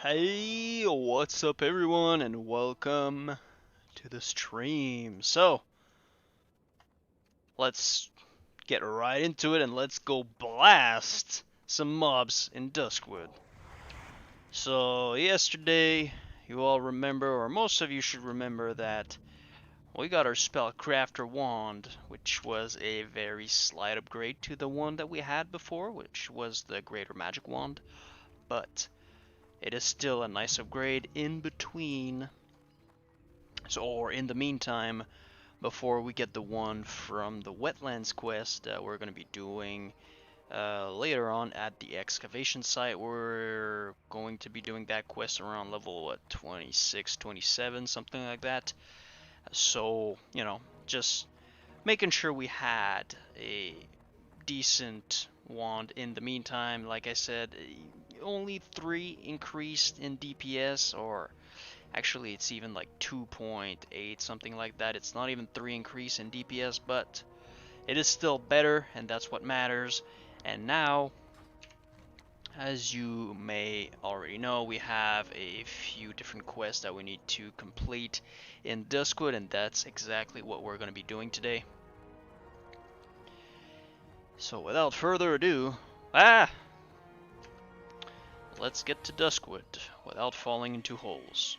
Hey, what's up everyone and welcome to the stream. So, let's get right into it and let's go blast some mobs in Duskwood. So, yesterday, you all remember, or most of you should remember, that we got our Spellcrafter wand, which was a very slight upgrade to the one that we had before, which was the Greater Magic Wand, but it is still a nice upgrade in between. So, or in the meantime, before we get the one from the Wetlands quest that we're going to be doing later on at the excavation site. We're going to be doing that quest around level, what, 26, 27, something like that. So, just making sure we had a decent wand in the meantime. Like I said, only 3 increased in DPS, or actually, it's even like 2.8, something like that. It's not even 3 increase in DPS, but it is still better, and that's what matters. And now, as you may already know, we have a few different quests that we need to complete in Duskwood, and that's exactly what we're going to be doing today. So without further ado, let's get to Duskwood without falling into holes.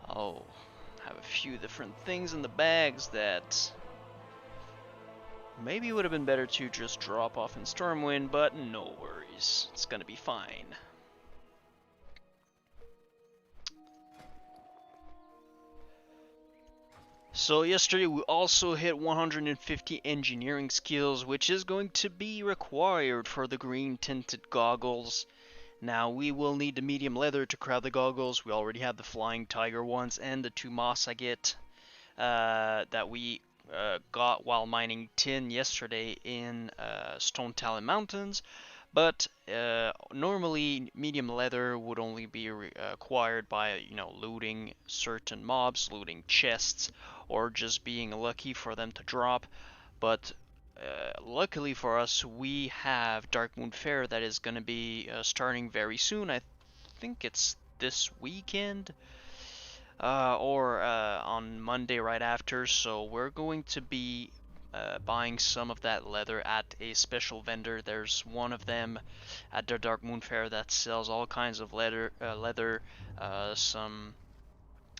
Oh, have a few different things in the bags that maybe would have been better to just drop off in Stormwind, but no worries, it's gonna be fine. So yesterday we also hit 150 engineering skills, which is going to be required for the green tinted goggles. Now we will need the medium leather to craft the goggles. We already have the flying tiger ones and the 2 moss agate that we got while mining tin yesterday in Stone Talon Mountains. But normally medium leather would only be acquired by looting certain mobs, looting chests, or just being lucky for them to drop. But luckily for us, we have Darkmoon Fair that is going to be starting very soon. I think it's this weekend or on Monday right after. So we're going to be buying some of that leather at a special vendor. There's one of them at the Darkmoon Fair that sells all kinds of leather,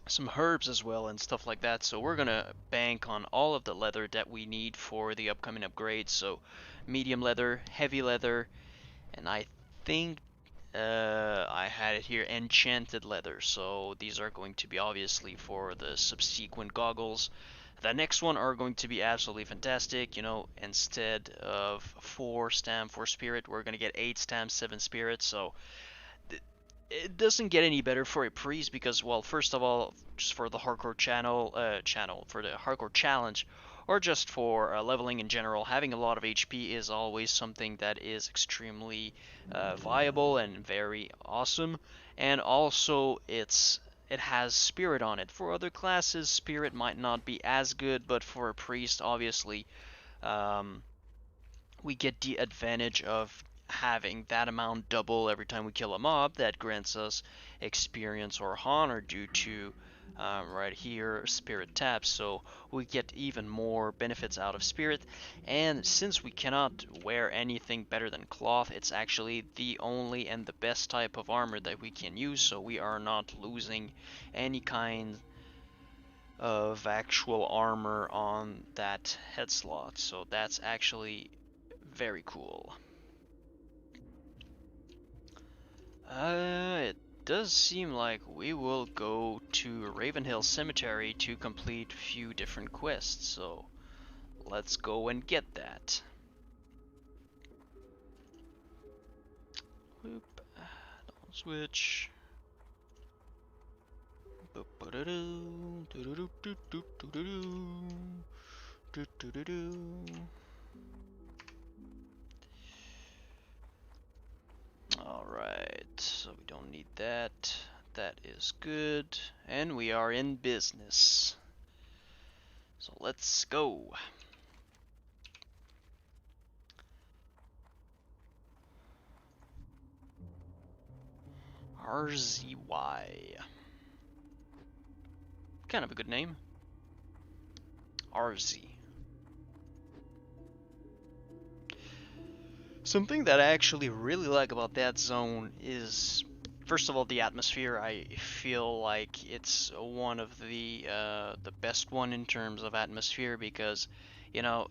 some herbs as well and stuff like that. So we're gonna bank on all of the leather that we need for the upcoming upgrades. So medium leather, heavy leather, and I think I had it here, enchanted leather. So these are going to be obviously for the subsequent goggles. The next one are going to be absolutely fantastic. Instead of 4 stam for spirit, we're gonna get 8 stam, 7 spirit. So it doesn't get any better for a priest because, well, first of all, just for the hardcore for the hardcore challenge, or just for leveling in general, having a lot of HP is always something that is extremely viable and very awesome. And also, it has spirit on it. For other classes, spirit might not be as good, but for a priest, obviously, um, we get the advantage of having that amount double every time we kill a mob. That grants us experience or honor due to right here spirit taps, so we get even more benefits out of spirit. And since we cannot wear anything better than cloth, it's actually the only and the best type of armor that we can use, so we are not losing any kind of actual armor on that head slot. So that's actually very cool. It does seem like we will go to Ravenhill Cemetery to complete a few different quests, so let's go and get that. Whoop. Don't switch. Alright, so we don't need that. That is good. And we are in business. So let's go. RZY. Kind of a good name. RZ. Something that I actually really like about that zone is, first of all, the atmosphere. I feel like it's one of the best one in terms of atmosphere because, you know,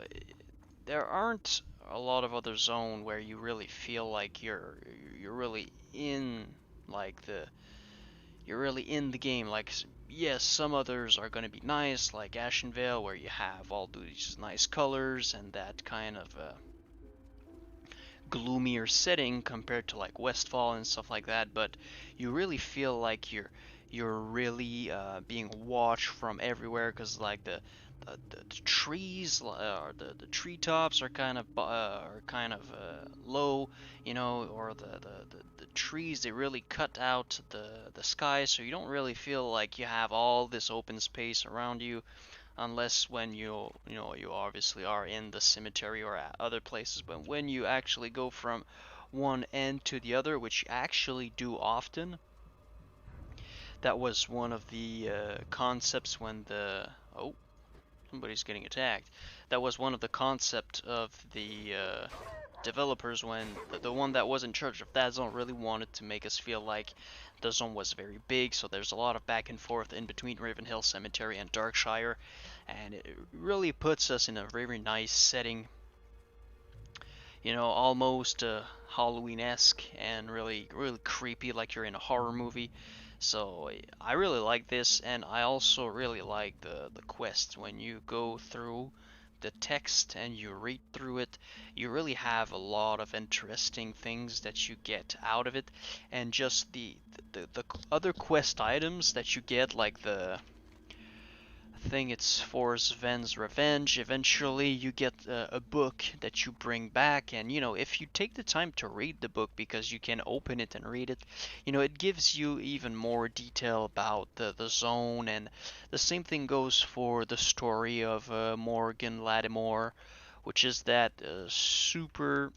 there aren't a lot of other zone where you really feel like you're really in like the you're really in the game. Like, yes, some others are going to be nice, like Ashenvale, where you have all these nice colors and that kind of gloomier setting compared to like Westfall and stuff like that. But you really feel like you're really being watched from everywhere because like the trees or the treetops are kind of low, you know, or the trees they really cut out the sky, so you don't really feel like you have all this open space around you, unless when you obviously are in the cemetery or at other places. But when you actually go from one end to the other, which you actually do often, that was one of the concepts when the oh, somebody's getting attacked. That was one of the concept of the developers when the one that was in charge of that zone really wanted to make us feel like the zone was very big, so there's a lot of back and forth in between Ravenhill Cemetery and Darkshire, and it really puts us in a very nice setting, you know, almost Halloween-esque and really creepy, like you're in a horror movie. So I really like this, and I also really like the quest. When you go through the text and you read through it, you really have a lot of interesting things that you get out of it, and just the other quest items that you get, like the thing it's for Sven's Revenge. Eventually, you get a book that you bring back, and you know, if you take the time to read the book, because you can open it and read it, you know, it gives you even more detail about the zone, and the same thing goes for the story of Morgan Lattimore, which is that super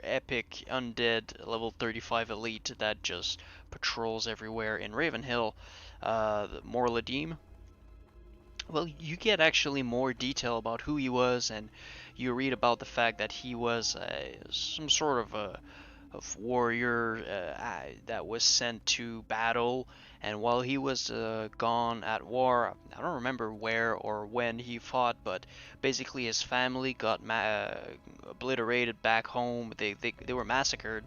epic undead level 35 elite that just patrols everywhere in Ravenhill, Morladim. Well, you get actually more detail about who he was, and you read about the fact that he was some sort of a warrior that was sent to battle, and while he was gone at war, I don't remember where or when he fought, but basically his family got obliterated back home. They were massacred,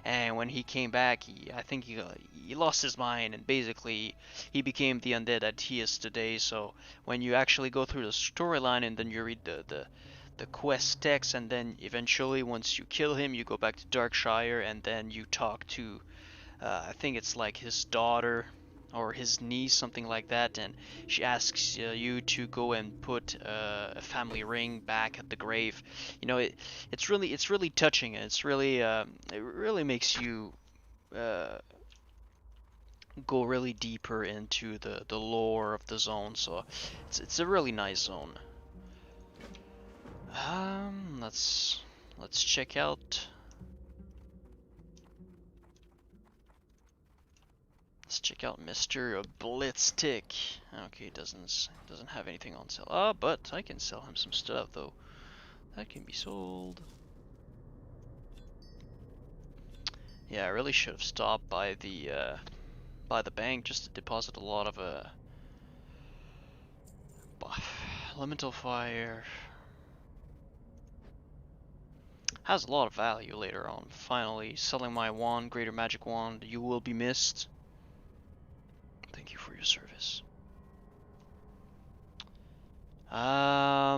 and when he came back, I think he lost his mind, and basically he became the undead that he is today. So when you actually go through the storyline and then you read the quest text, and then eventually once you kill him, you go back to Darkshire, and then you talk to I think it's like his daughter or his niece, something like that, and she asks you to go and put a family ring back at the grave. You know, it's really touching, and it really makes you uh, go really deeper into the lore of the zone. So it's a really nice zone. Let's check out. Let's check out Mr. Blitztick. Okay, doesn't have anything on sale. But I can sell him some stuff though. That can be sold. Yeah, I really should have stopped by the bank just to deposit a lot of elemental fire. Has a lot of value later on. Finally, selling my wand, Greater Magic Wand. You will be missed. Thank you for your service. Alright.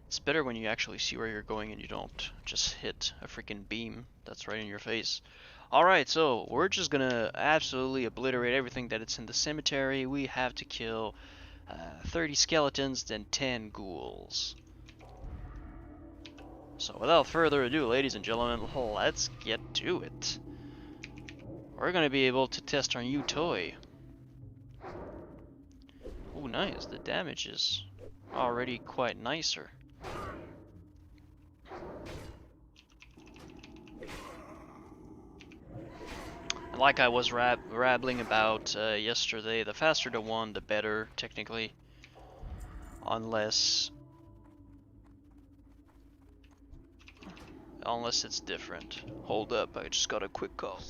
It's better when you actually see where you're going and you don't just hit a freaking beam that's right in your face. Alright, so we're just gonna absolutely obliterate everything that it's in the cemetery. We have to kill 30 skeletons, then 10 ghouls. So without further ado, ladies and gentlemen, let's get to it. We're gonna be able to test our new toy. Oh, nice. The damage is already quite nicer. Like I was rabbling about yesterday, the faster the one, the better, technically. Unless it's different. Hold up, I just got a quick call.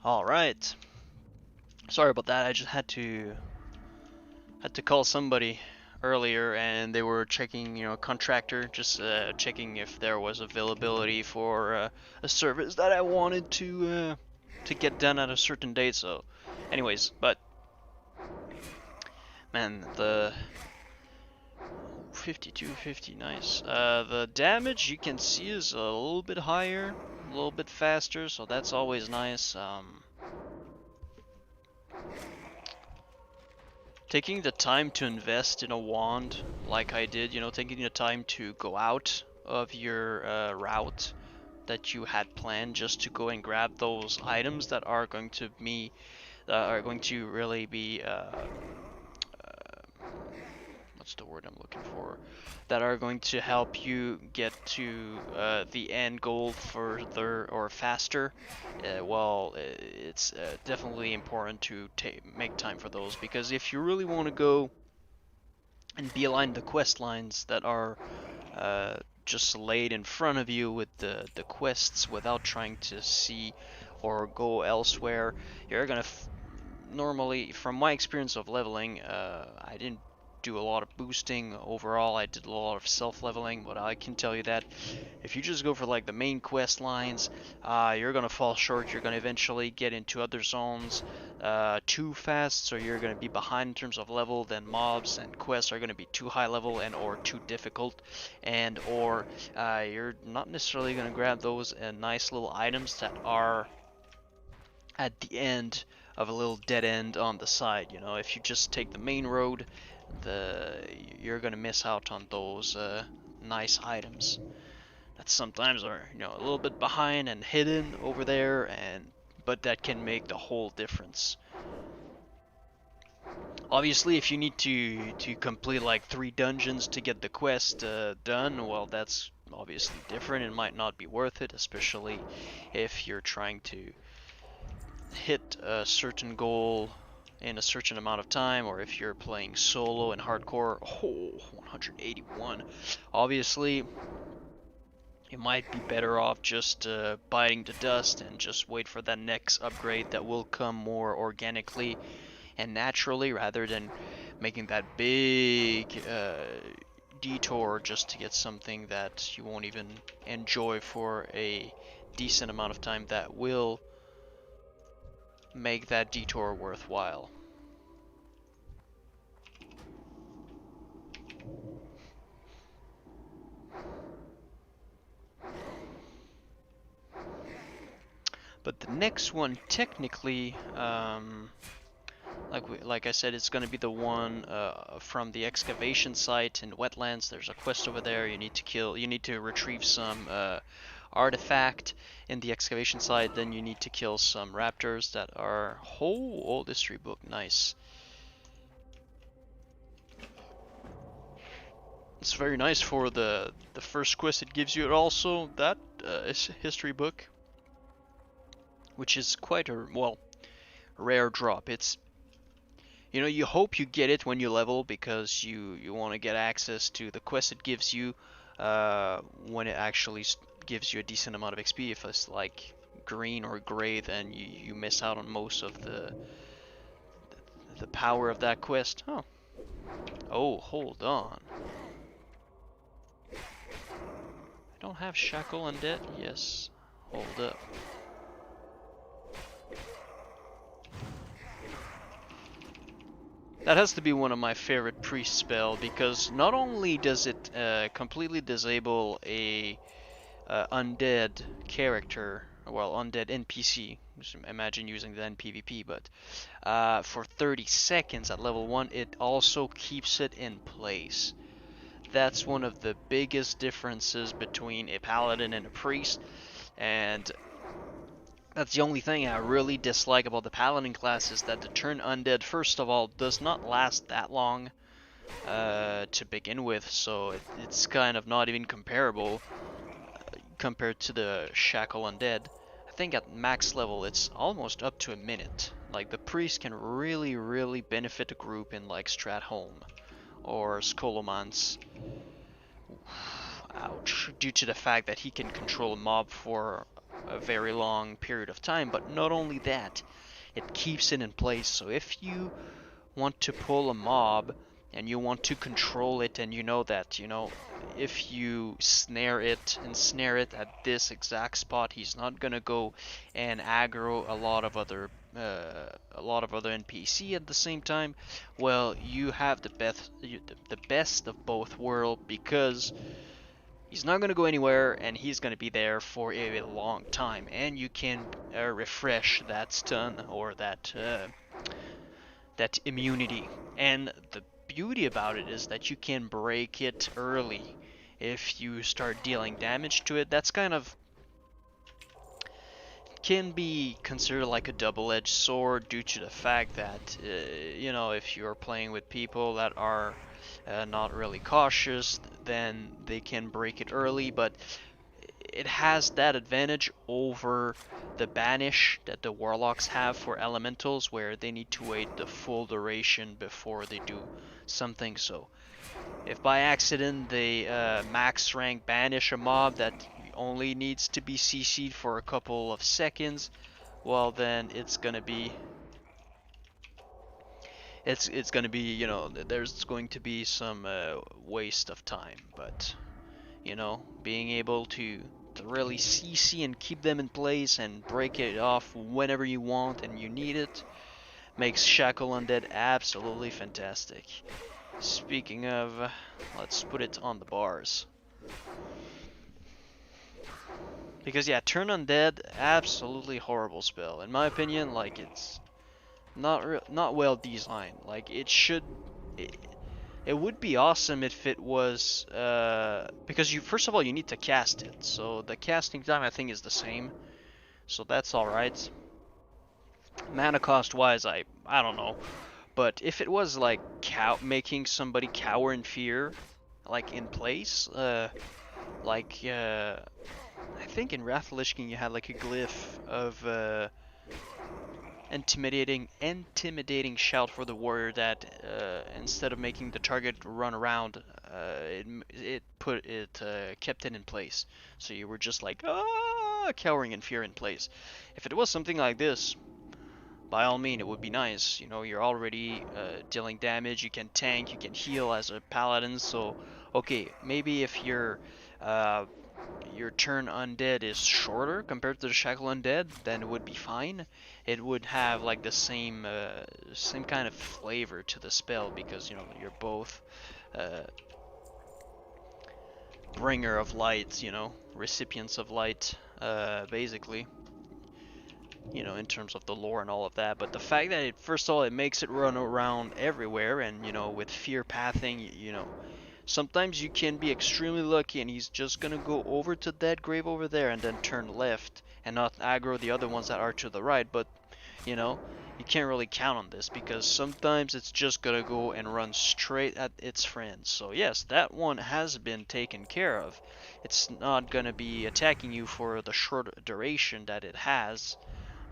Alright. Sorry about that, I just had to call somebody earlier, and they were checking, contractor, just checking if there was availability for a service that I wanted to get done at a certain date. So, anyways, but man, the 5250, nice. The damage you can see is a little bit higher, a little bit faster, so that's always nice. Taking the time to invest in a wand, like I did, taking the time to go out of your route that you had planned just to go and grab those items that are going to really be what's the word I'm looking for? That are going to help you get to the end goal further or faster. Well, it's definitely important to make time for those, because if you really want to go and beeline the quest lines that are just laid in front of you with the quests without trying to see or go elsewhere, you're gonna normally, from my experience of leveling, I didn't do a lot of boosting overall. I did a lot of self-leveling, but I can tell you that if you just go for like the main quest lines, you're gonna fall short. You're gonna eventually get into other zones too fast, so you're gonna be behind in terms of level. Then mobs and quests are gonna be too high level and or too difficult, and or you're not necessarily gonna grab those nice little items that are at the end of a little dead end on the side. If you just take the main road, you're gonna miss out on those nice items that sometimes are a little bit behind and hidden over there, but that can make the whole difference. Obviously, if you need to complete like 3 dungeons to get the quest done, well, that's obviously different. It might not be worth it, especially if you're trying to hit a certain goal in a certain amount of time, or if you're playing solo and hardcore. 181. Obviously, you might be better off just biting the dust and just wait for that next upgrade that will come more organically and naturally, rather than making that big detour just to get something that you won't even enjoy for a decent amount of time that will make that detour worthwhile. But the next one, technically, like I said, it's going to be the one from the excavation site in wetlands. There's a quest over there. You need to retrieve some artifact in the excavation site, then you need to kill some raptors that are old history book. Nice. It's very nice for the first quest it gives you. It also that history book, which is quite a rare drop. It's you hope you get it when you level because you want to get access to the quest it gives you when it actually gives you a decent amount of XP. If it's like green or gray, then you miss out on most of the power of that quest. Oh, hold on. I don't have Shackle Undead? Yes. Hold up. That has to be one of my favorite priest spell because not only does it completely disable a undead character, well, undead NPC, imagine using that in PvP, but for 30 seconds at level 1, it also keeps it in place. That's one of the biggest differences between a paladin and a priest, and that's the only thing I really dislike about the paladin class is that the turn undead, first of all, does not last that long to begin with, so it's kind of not even comparable compared to the shackle undead. I think at max level it's almost up to a minute. Like the priest can really benefit a group in like Stratholme or Skolomance. Ouch. Due to the fact that he can control a mob for a very long period of time, but not only that, it keeps it in place. So if you want to pull a mob and you want to control it, and you know that, if you ensnare it at this exact spot, he's not gonna go and aggro a lot of other NPC at the same time. Well, you have the best of both worlds because he's not going to go anywhere, and he's going to be there for a long time, and you can refresh that stun or that immunity. And the beauty about it is that you can break it early if you start dealing damage to it. That's kind of can be considered like a double-edged sword due to the fact that if you're playing with people that are not really cautious, then they can break it early, but it has that advantage over the banish that the warlocks have for elementals, where they need to wait the full duration before they do something. So if by accident they max rank banish a mob that only needs to be CC'd for a couple of seconds, well then it's gonna be there's going to be some waste of time. But being able to really CC and keep them in place and break it off whenever you want and you need it makes Shackle Undead absolutely fantastic. Speaking of, let's put it on the bars. Because yeah, Turn Undead, absolutely horrible spell. In my opinion, like it's not well designed. Like it would be awesome if it was because first of all you need to cast it. So the casting time I think is the same. So that's all right. Mana cost wise, I don't know. But if it was like making somebody cower in fear, like in place, I think in Wrath of Lich King you had like a glyph of intimidating shout for the warrior that instead of making the target run around, it kept it in place. So you were just like cowering in fear in place. If it was something like this, by all means, it would be nice. You're already dealing damage, you can tank, you can heal as a paladin, so okay, maybe if your turn undead is shorter compared to the shackle undead, then it would be fine. It would have like the same kind of flavor to the spell because you're both bringer of light, recipients of light, basically. In terms of the lore and all of that. But the fact that first of all, it makes it run around everywhere, and with fear pathing, Sometimes you can be extremely lucky and he's just gonna go over to that grave over there and then turn left and not aggro the other ones that are to the right, but you know, you can't really count on this because sometimes it's just gonna go and run straight at its friends. So yes, that one has been taken care of. It's not gonna be attacking you for the short duration that it has,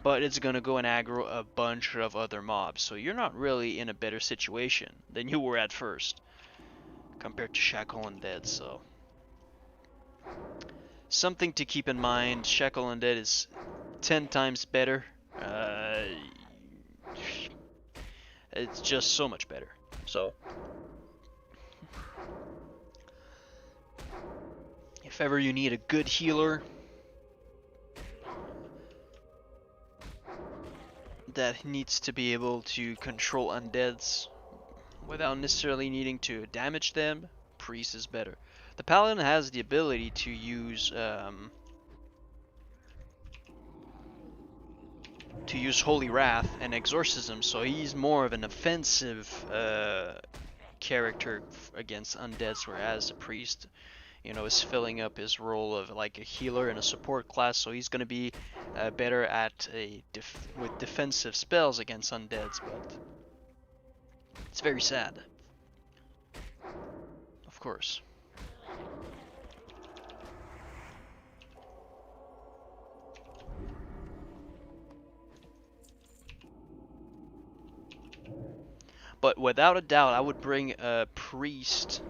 but it's gonna go and aggro a bunch of other mobs. So you're not really in a better situation than you were at first compared to Shackle Undead. So something to keep in mind, Shackle Undead is 10 times better. It's just so much better. So if ever you need a good healer that needs to be able to control undeads without necessarily needing to damage them, Priest is better. The Paladin has the ability to use Holy Wrath and Exorcism, so he's more of an offensive character against undeads, whereas the Priest, you know, is filling up his role of like a healer and a support class, so he's going to be better at with defensive spells against undeads, but it's very sad, of course. But without a doubt, I would bring a Priest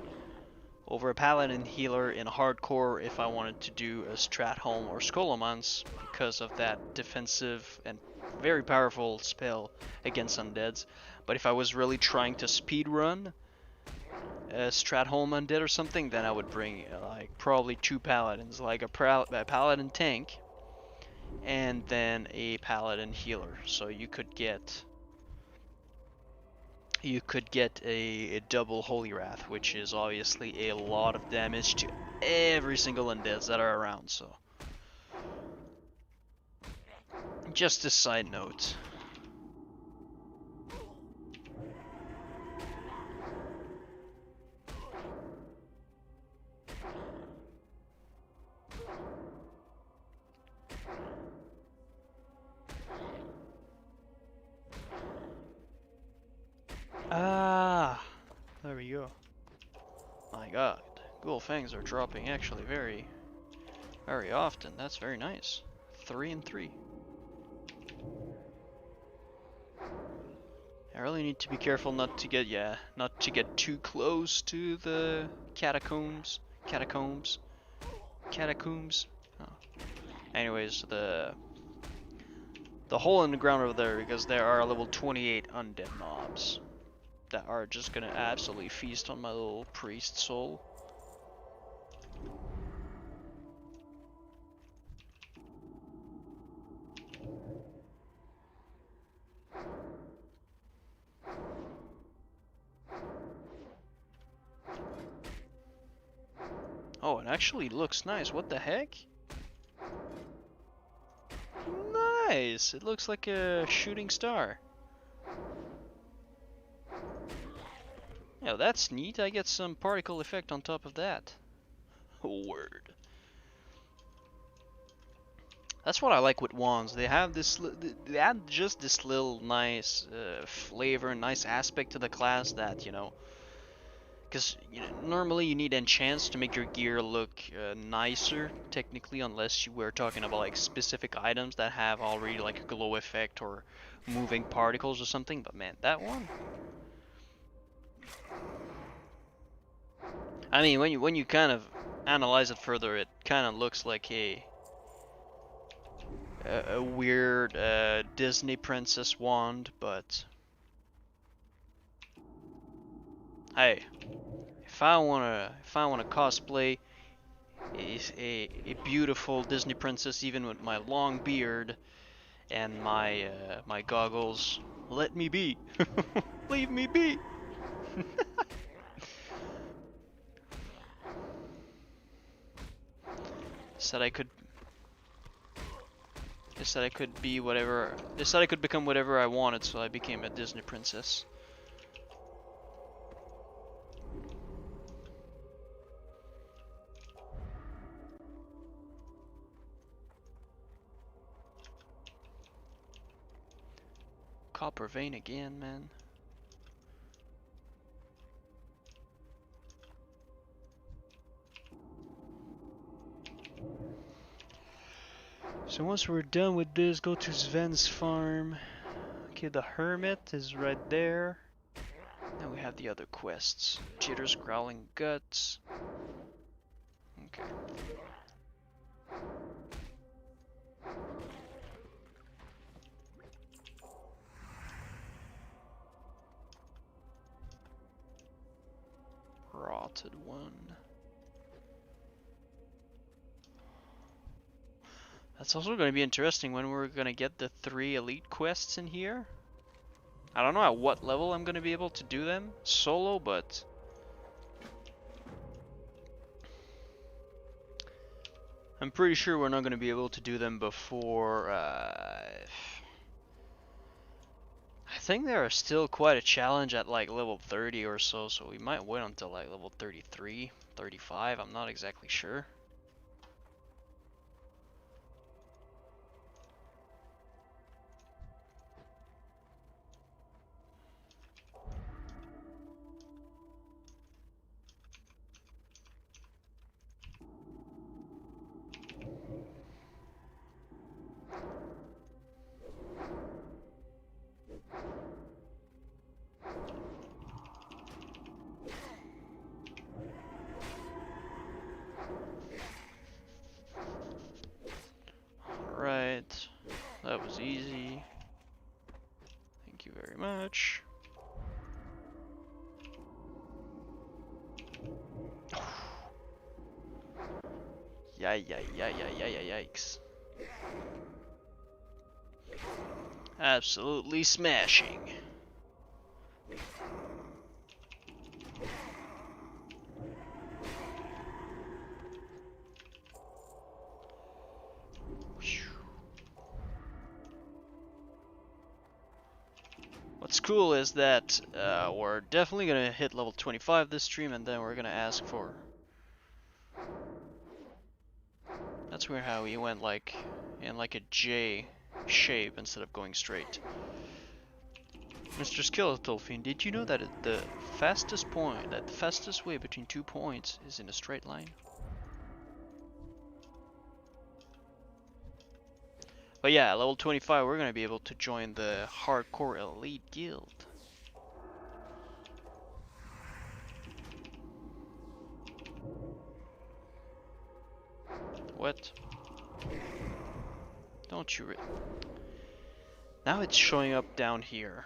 over a Paladin healer in hardcore if I wanted to do a Stratholme or Scholomance because of that defensive and very powerful spell against undeads. But if I was really trying to speedrun a Stratholme undead or something, then I would bring like probably 2 Paladins, like a Paladin tank and then a Paladin healer. So you could get a double Holy Wrath, which is obviously a lot of damage to every single undeads that are around, so just a side note. Ah, there we go. My god, Ghoul Fangs are dropping actually very, very often. That's very nice. 3 and 3. I really need to be careful not to get too close to the catacombs. Oh. Anyways, the hole in the ground over there, because there are level 28 undead mobs that are just gonna absolutely feast on my little priest soul. Oh, it actually looks nice. What the heck? Nice! It looks like a shooting star. Yeah, that's neat. I get some particle effect on top of that. Word. That's what I like with wands. They have this, they add just this little nice flavor, nice aspect to the class that, you know, because normally you need enchants to make your gear look nicer, technically, unless you were talking about like specific items that have already like a glow effect or moving particles or something. But man, that one. I mean, when you kind of analyze it further, it kind of looks like a weird Disney princess wand, but hey, if I wanna cosplay a beautiful Disney princess, even with my long beard and my my goggles, let me be. Leave me be. Said I could. They said I could be whatever. They said I could become whatever I wanted, so I became a Disney princess. copper vein again, man. So once we're done with this, go to Sven's farm. Okay, the hermit is right there. Then we have the other quests. Jitter's growling guts. Okay. Rotted one. That's also going to be interesting when we're going to get the 3 elite quests in here. I don't know at what level I'm going to be able to do them solo, but I'm pretty sure we're not going to be able to do them before I think there are still quite a challenge at like level 30 or so, so we might wait until like level 33, 35, I'm not exactly sure. Alright, that was easy. Thank you very much. Yikes. Absolutely smashing. What's cool is that we're definitely gonna hit level 25 this stream, and then we're gonna ask for. That's weird how he went like in like a J shape instead of going straight. Mr. Skeletal Fiend, did you know that the fastest way between 2 points is in a straight line? But yeah, at level 25 we're gonna be able to join the Hardcore Elite Guild. What? Don't you Now it's showing up down here.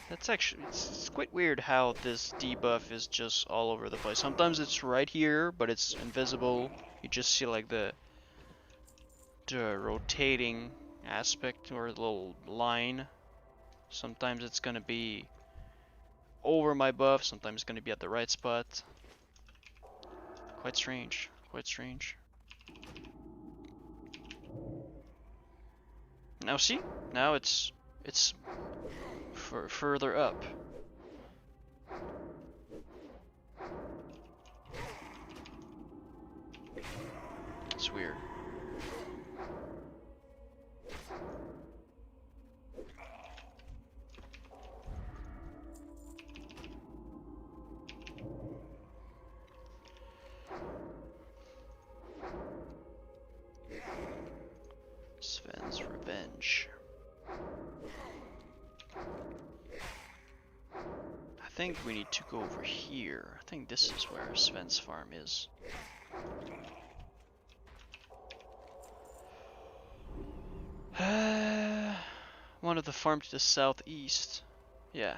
That's actually, it's quite weird how this debuff is just all over the place. Sometimes it's right here, but it's invisible. You just see like the rotating aspect or the little line. Sometimes it's gonna be over my buff, sometimes it's gonna be at the right spot. Quite strange, quite strange. Now see? Now it's further up. It's weird. Sven's Revenge. I think we need to go over here. I think this is where Sven's farm is. One of the farm to the southeast. Yeah.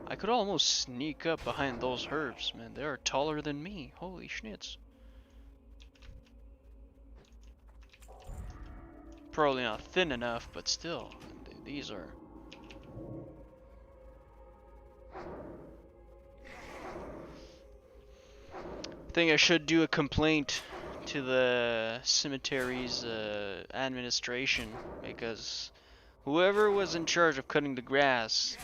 I could almost sneak up behind those herbs, man. They are taller than me. Holy schnitz. Probably not thin enough, but still, these are. think I should do a complaint to the cemetery's administration, because whoever was in charge of cutting the grass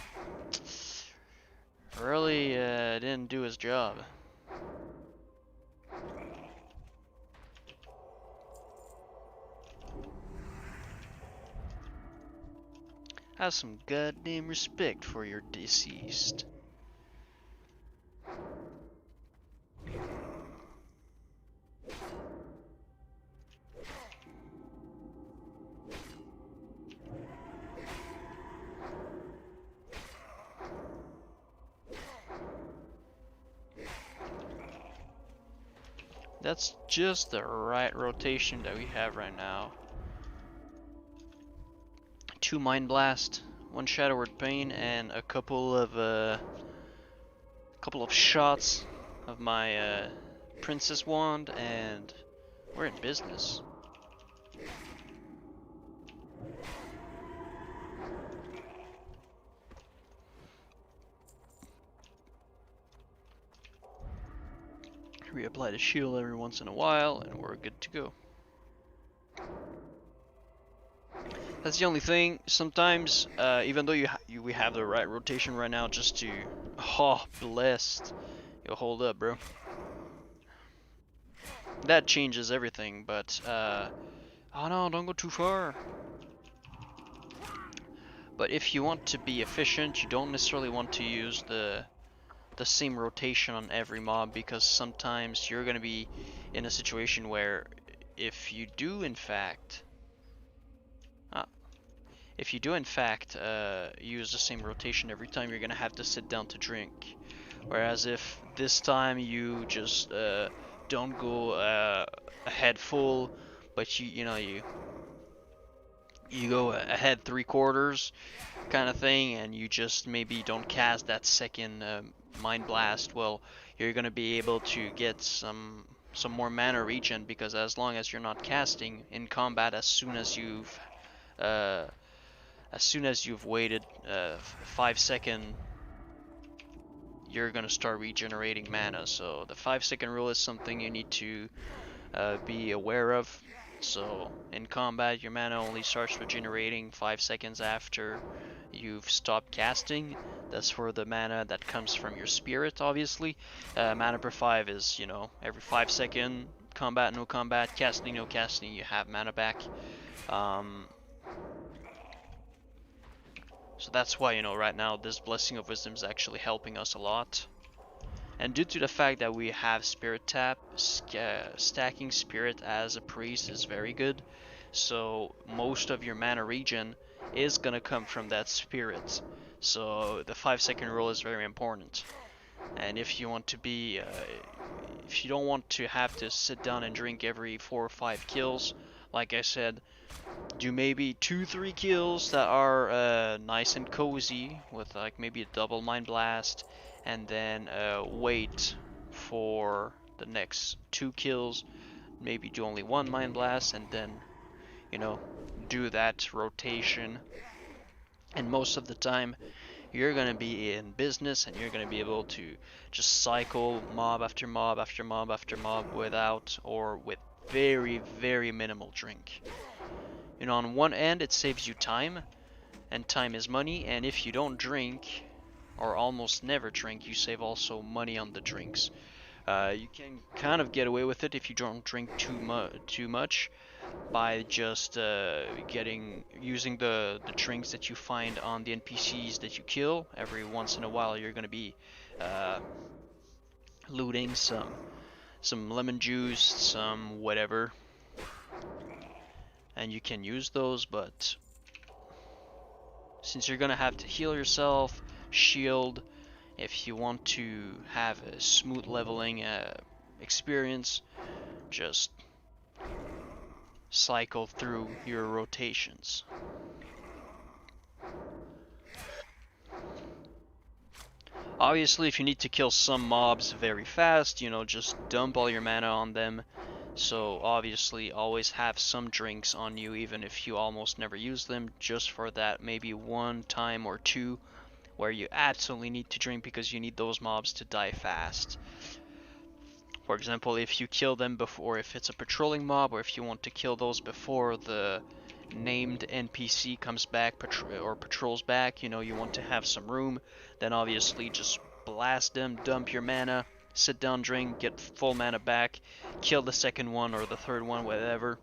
really didn't do his job. Have some goddamn respect for your deceased. That's just the right rotation that we have right now. 2 Mind Blast, 1 Shadow Word Pain, and a couple of shots of my Princess Wand, and we're in business. Reapply the shield every once in a while, and we're good to go. That's the only thing. Sometimes, even though we have the right rotation right now, just to blessed. Yo, hold up, bro. That changes everything, but oh no, don't go too far. But if you want to be efficient, you don't necessarily want to use the same rotation on every mob, because sometimes you're gonna be in a situation where if you do in fact use the same rotation every time, you're gonna have to sit down to drink. Whereas if this time you just don't go ahead full, but you go ahead 3/4 kind of thing, and you just maybe don't cast that second Mind Blast, well, you're gonna be able to get some more mana regen, because as long as you're not casting in combat, as soon as you've waited 5 seconds, you're gonna start regenerating mana. So the 5-second rule is something you need to be aware of. So in combat, your mana only starts regenerating 5 seconds after you've stopped casting. That's for the mana that comes from your spirit, obviously. Mana per 5 is, every 5 second, combat, no combat, casting, no casting, you have mana back. So that's why, right now, this Blessing of Wisdom is actually helping us a lot. And due to the fact that we have Spirit Tap, stacking Spirit as a priest is very good. So most of your mana regen is gonna come from that Spirit. So the 5-second rule is very important. And if you want to be, if you don't want to have to sit down and drink every 4 or 5 kills, like I said, do maybe 2-3 kills that are nice and cozy with like maybe a double Mind Blast, and then wait for the next 2 kills, maybe do only 1 Mind Blast, and then do that rotation. And most of the time you're gonna be in business, and you're gonna be able to just cycle mob after mob after mob after mob without, or with very, very minimal drink. On one end, it saves you time, and time is money, and if you don't drink, or almost never drink, you save also money on the drinks. You can kind of get away with it if you don't drink too much, by just using the drinks that you find on the NPCs that you kill. Every once in a while, you're gonna be looting some lemon juice, some whatever, and you can use those. But since you're gonna have to heal yourself, shield, if you want to have a smooth leveling experience, just cycle through your rotations. Obviously, if you need to kill some mobs very fast, just dump all your mana on them. So obviously always have some drinks on you, even if you almost never use them, just for that maybe 1 time or 2 where you absolutely need to drink, because you need those mobs to die fast. For example, if you kill them before, if it's a patrolling mob, or if you want to kill those before the named NPC comes back or patrols back, you know, you want to have some room, then obviously just blast them, dump your mana, sit down, drink, get full mana back, kill the second one or the third one, whatever.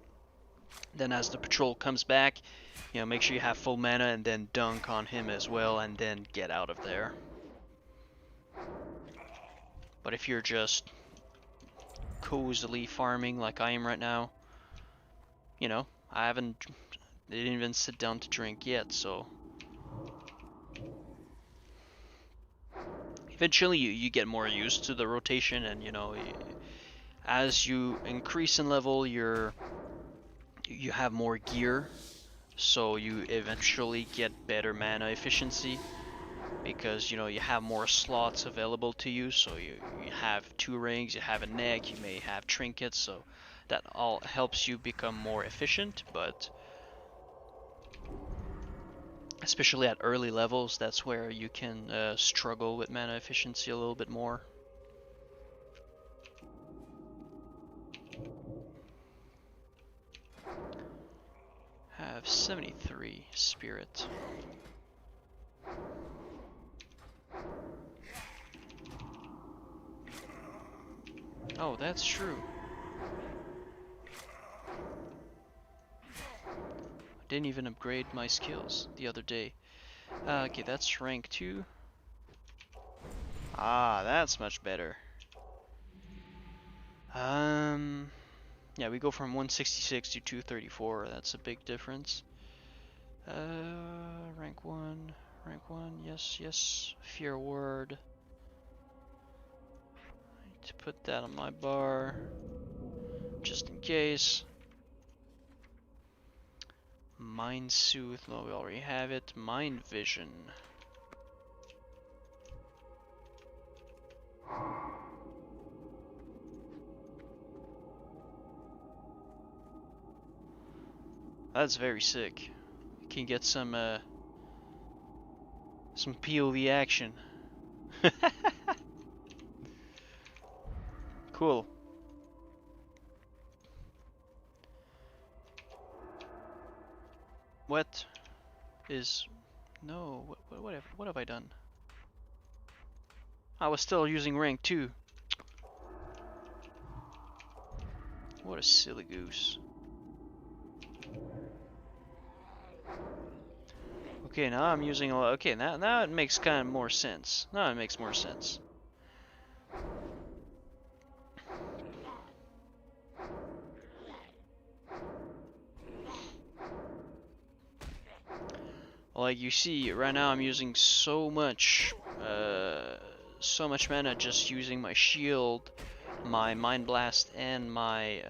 Then as the patrol comes back, you know, make sure you have full mana and then dunk on him as well and then get out of there. But if you're just cozily farming like I am right now, you know, they didn't even sit down to drink yet, so eventually you get more used to the rotation, and you know, as you increase in level, you have more gear, so you eventually get better mana efficiency because, you know, you have more slots available to you. So you have 2 rings, you have a neck, you may have trinkets, so that all helps you become more efficient. But especially at early levels, that's where you can struggle with mana efficiency a little bit more. Have 73 spirit. Oh, that's true. I didn't even upgrade my skills the other day. Okay, that's rank 2. Ah, that's much better. Yeah, we go from 166 to 234. That's a big difference. Rank 1, yes, yes. Fear word. I need to put that on my bar, just in case. Mind Soothe, no, we already have it. Mind Vision. That's very sick. You can get some POV action. Cool. What is... No, what have I done? I was still using rank 2. What a silly goose. Okay, now I'm using a lot. Okay, now it makes kind of more sense. Now it makes more sense. Like you see, right now I'm using so much mana just using my shield, my Mind Blast, and my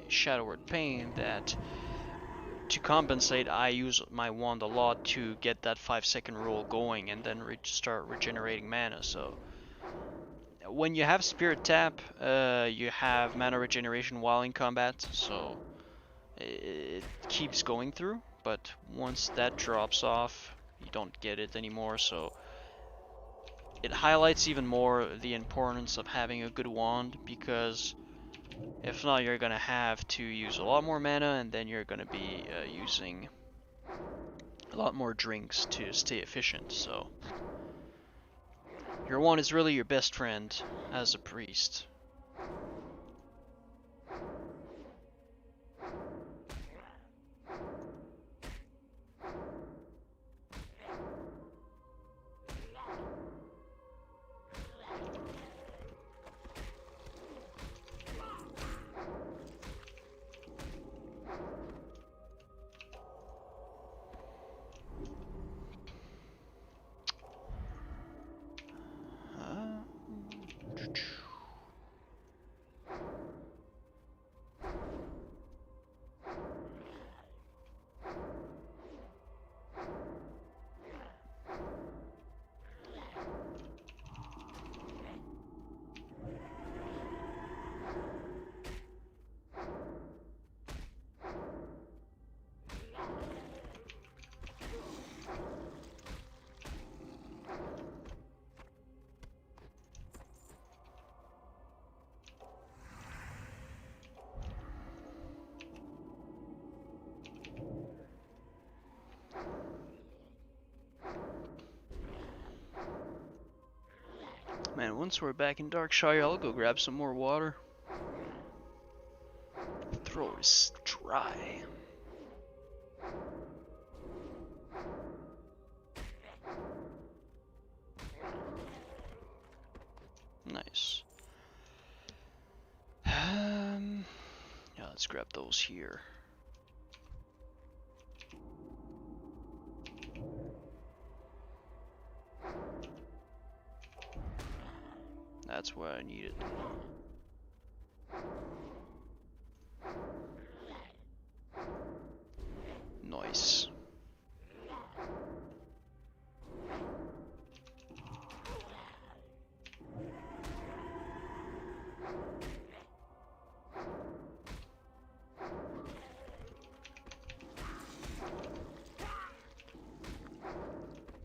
Shadow Word Pain that, to compensate, I use my wand a lot to get that 5-second rule going and then start regenerating mana. So when you have Spirit Tap, you have mana regeneration while in combat, so it keeps going through, but once that drops off, you don't get it anymore, so it highlights even more the importance of having a good wand, because if not, you're gonna have to use a lot more mana, and then you're gonna be using a lot more drinks to stay efficient, so your wand is really your best friend as a priest. And once we're back in Darkshire, I'll go grab some more water. Throat is dry. Nice. Yeah, let's grab those here. That's what I needed. Nice.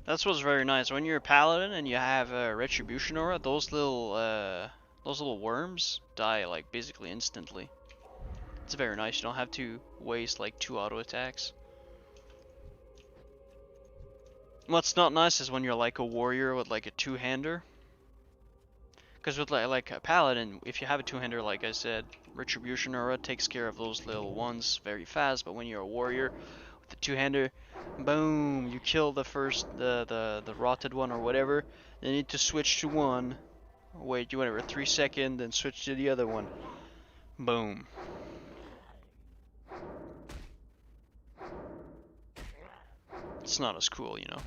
That's what's very nice. When you're a paladin and you have a retribution aura, those little worms die like basically instantly. It's very nice. You don't have to waste like 2 auto attacks. What's not nice is when you're like a warrior with like a 2-hander. Because with like a paladin, if you have a 2-hander, like I said, retribution aura takes care of those little ones very fast. But when you're a warrior with the 2-hander, boom, you kill the first, the rotted one or whatever. Then you need to switch to one. Wait, you whatever, 3 seconds, then switch to the other one. Boom. It's not as cool, you know.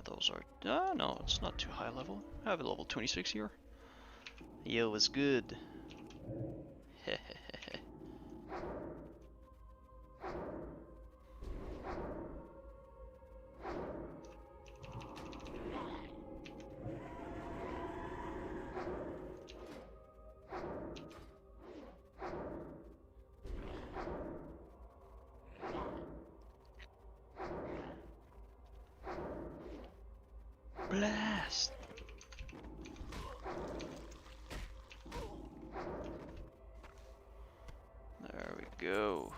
Those are... no, it's not too high level. I have a level 26 here. Yo, it's good. Blast! There we go.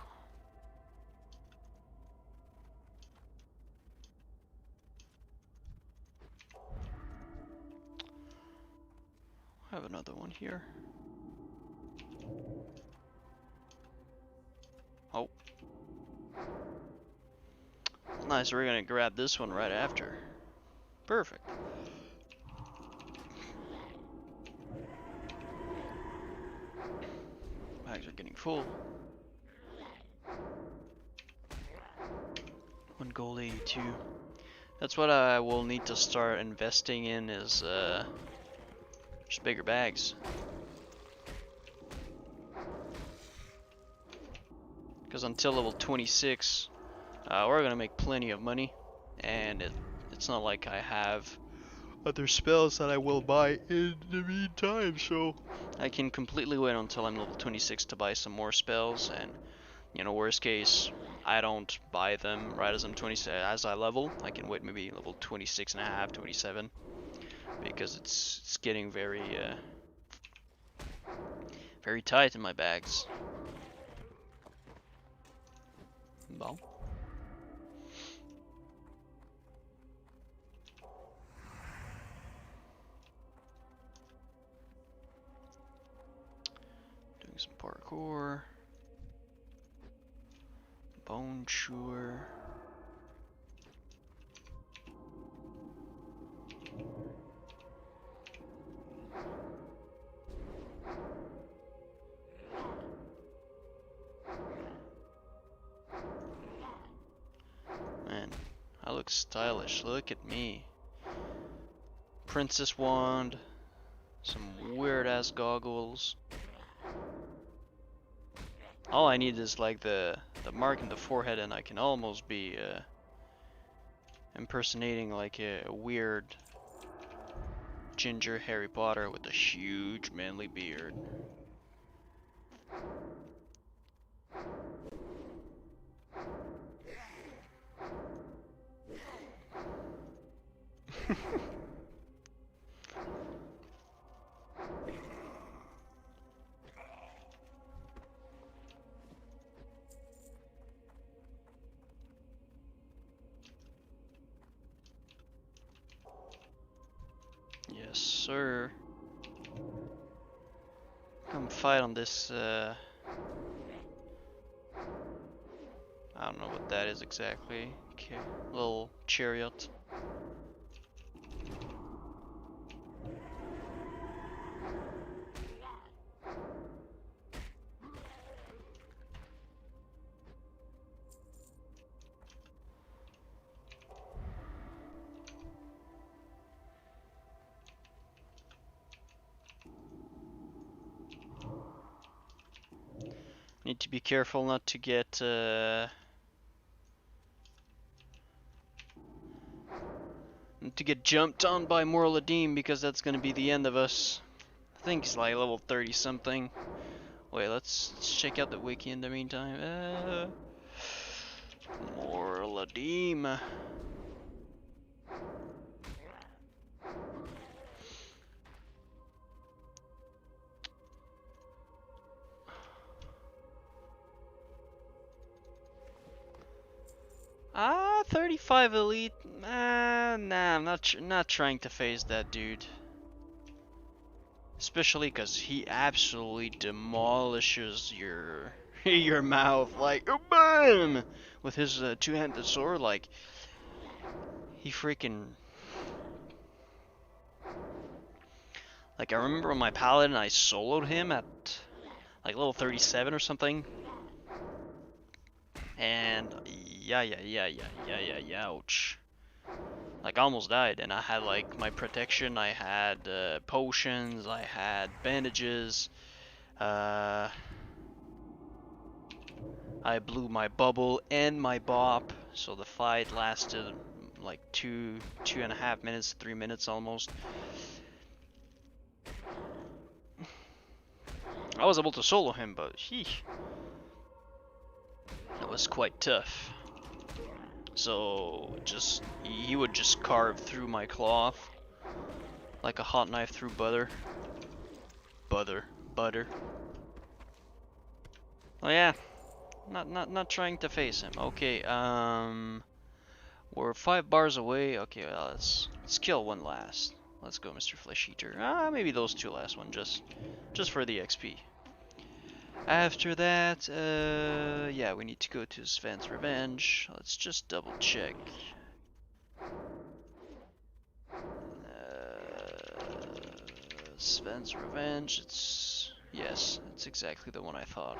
I have another one here. Oh. Nice, we're gonna grab this one right after. Perfect. Bags are getting full. 1 gold 82. That's what I will need to start investing in is just bigger bags. Because until level 26, we're gonna make plenty of money, and it's not like I have other spells that I will buy in the meantime, so I can completely wait until I'm level 26 to buy some more spells, and you know, worst case, I don't buy them right as I'm 20 as I level. I can wait maybe level 26 and a half, 27, because it's getting very very tight in my bags. Well. Doing some parkour. Bone chewer. Man, I look stylish. Look at me. Princess wand. Some weird ass goggles. All I need is like the mark in the forehead, and I can almost be impersonating like a weird ginger Harry Potter with a huge manly beard. Yes, sir. Come fight on this, I don't know what that is exactly. Okay, little chariot. Need to be careful not to get, to get jumped on by Morladim, because that's gonna be the end of us. I think he's like level 30 something. Wait, let's check out the wiki in the meantime. Morladim. 35 elite. Nah, I'm not trying to phase that dude. Especially because he absolutely demolishes your your mouth, like BAM! With his two-handed sword. Like, he freaking, like, I remember on my paladin I soloed him at like level 37 or something, and ouch. Like, I almost died, and I had like my protection, I had potions, I had bandages, I blew my bubble and my bop, so the fight lasted like 2.5 minutes, 3 minutes almost. I was able to solo him, but sheesh, that was quite tough. So he would just carve through my cloth like a hot knife through butter. Butter. Oh yeah, not trying to face him. Okay, we're 5 bars away. Okay, well, let's kill one last. Let's go, Mr. Flesh Eater. Maybe those 2 last one, just for the XP. After that, yeah, we need to go to Sven's Revenge. Let's just double check. Sven's Revenge, yes, it's exactly the one I thought.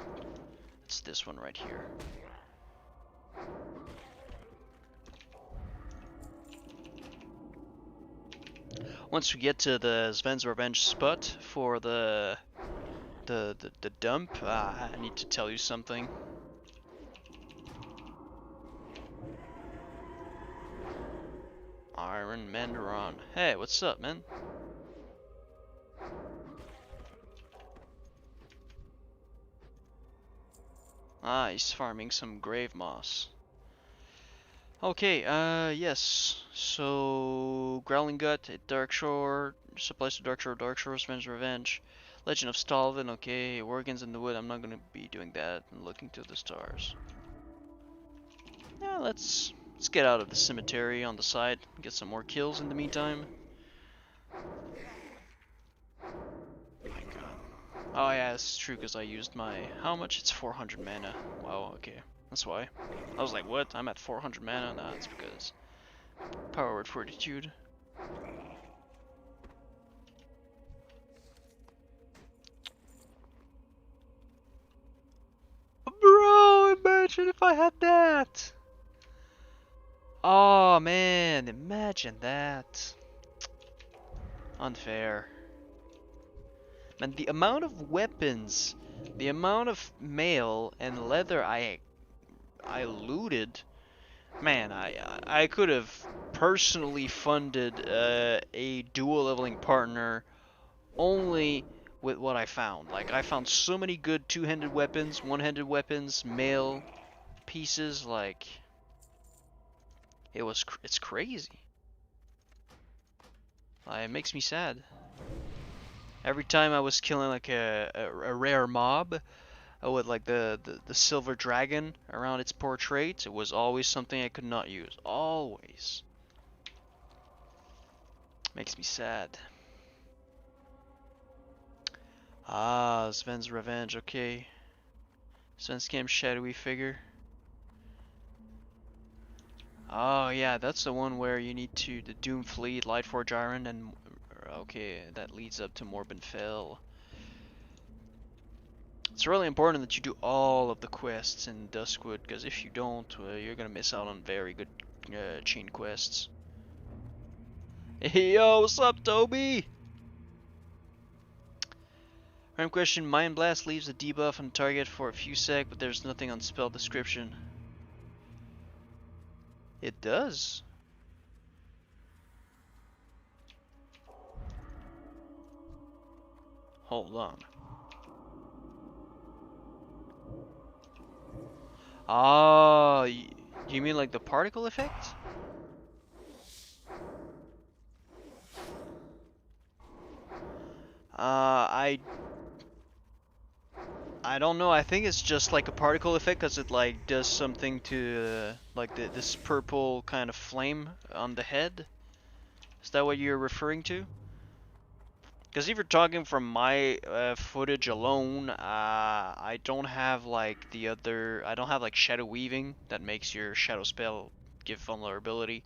It's this one right here. Once we get to the Sven's Revenge spot for the dump, I need to tell you something. Iron Mandaron. Hey, what's up, man? He's farming some grave moss. Okay, yes. So, Growling Gut at Darkshore, supplies to Darkshore, Sven's Revenge. Legend of Stalvin, okay. Organs in the Wood, I'm not gonna be doing that. I'm looking to the stars. Yeah, let's get out of the cemetery on the side, get some more kills in the meantime. My god. Oh yeah, it's true, because I used my... How much? It's 400 mana. Wow, okay. That's why. I was like, what? I'm at 400 mana? Nah, it's because... Power word fortitude. Bro, imagine if I had that! Oh man, imagine that. Unfair. Man, the amount of weapons, the amount of mail and leather I looted, man, I could have personally funded a dual leveling partner only with what I found. Like, I found so many good two-handed weapons, one-handed weapons, mail pieces, like, it's crazy. It makes me sad. Every time I was killing like a rare mob with like the silver dragon around its portrait, it was always something I could not use. Always. Makes me sad. Ah, Sven's Revenge, okay. Sven's Camp shadowy figure. Oh yeah, that's the one where you need to the Doom Fleet, Lightforge Iron, and okay, that leads up to Morbin Fell. It's really important that you do all of the quests in Duskwood, because if you don't, you're gonna miss out on very good chain quests. Hey yo, what's up, Toby? Random question: Mind Blast leaves a debuff on the target for a few sec, but there's nothing on spell description. It does. Hold on. Ah, you mean like the particle effect? I don't know. I think it's just like a particle effect because it like does something to like this purple kind of flame on the head. Is that what you're referring to? Because if you're talking from my footage alone, I don't have like the other. I don't have like shadow weaving that makes your shadow spell give vulnerability.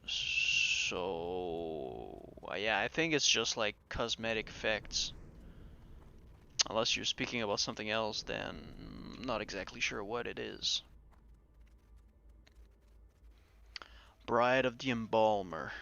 So yeah, I think it's just like cosmetic effects. Unless you're speaking about something else, then I'm not exactly sure what it is. Bride of the Embalmer.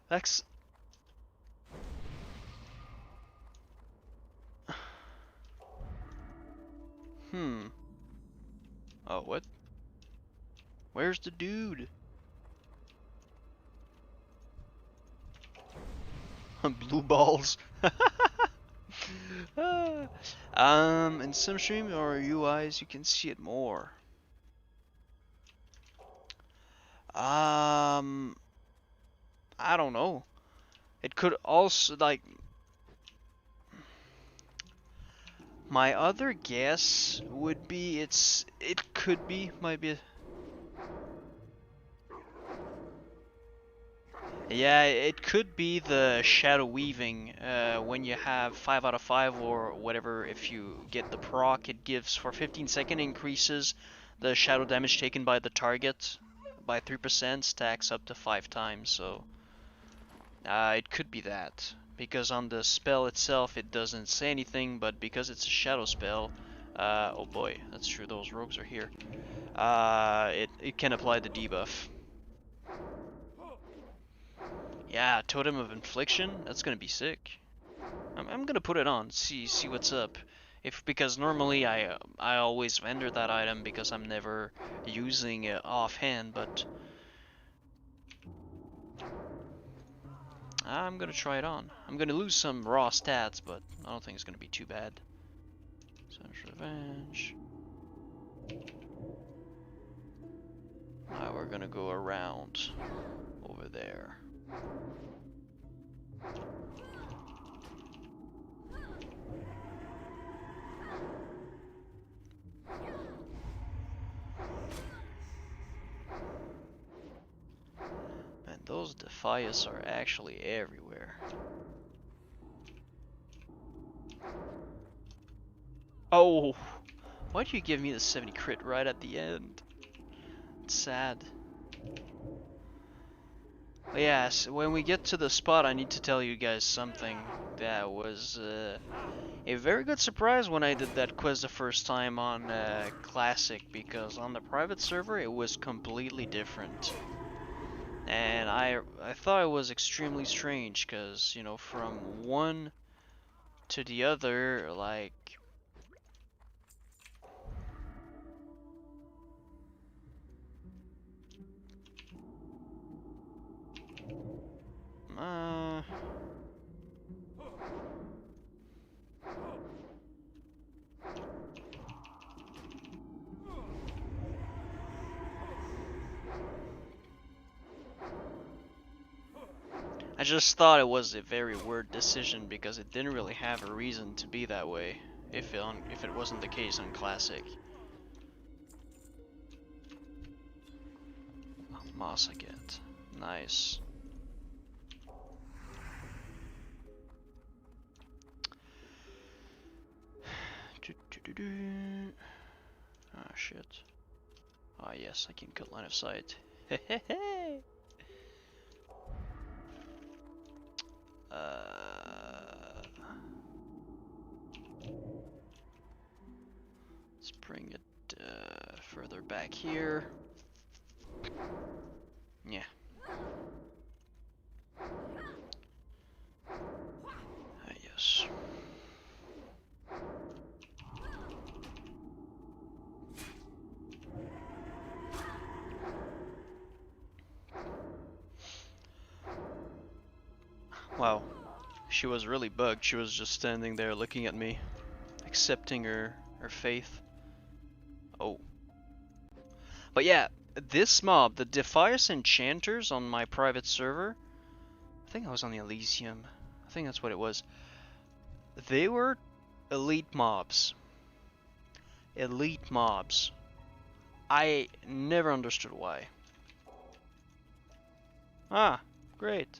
That's... Oh, what? Where's the dude? Blue balls. In some stream or UIs, you can see it more. I don't know. It could also, like... My other guess would be it could be, might be... Yeah, it could be the shadow weaving when you have 5 out of 5 or whatever. If you get the proc, it gives for 15-second increases the shadow damage taken by the target by 3%, stacks up to 5 times. So it could be that, because on the spell itself it doesn't say anything, but because it's a shadow spell, oh boy, that's true. Those rogues are here. It can apply the debuff. Yeah, Totem of Infliction. That's gonna be sick. I'm gonna put it on. See what's up. Because normally I always vendor that item because I'm never using it offhand, but I'm gonna try it on. I'm gonna lose some raw stats, but I don't think it's gonna be too bad. Savage Revenge. Now we're gonna go around over there. Man, those Defias are actually everywhere. Oh! Why'd you give me the 70 crit right at the end? It's sad. But yes, when we get to the spot, I need to tell you guys something that was a very good surprise when I did that quiz the first time on Classic, because on the private server it was completely different. And I thought it was extremely strange, because, you know, from one to the other, like... I just thought it was a very weird decision because it didn't really have a reason to be that way if it wasn't the case on Classic. Moss I get. Nice. Ah, shit. Ah, yes, I can cut line of sight. Hehehe. Let's bring it further back here. Yeah. Ah, yes. Wow. She was really bugged. She was just standing there looking at me, accepting her faith. Oh. But yeah, this mob, the Defias Enchanters on my private server, I think I was on the Elysium. I think that's what it was. They were elite mobs. Elite mobs. I never understood why. Ah, great.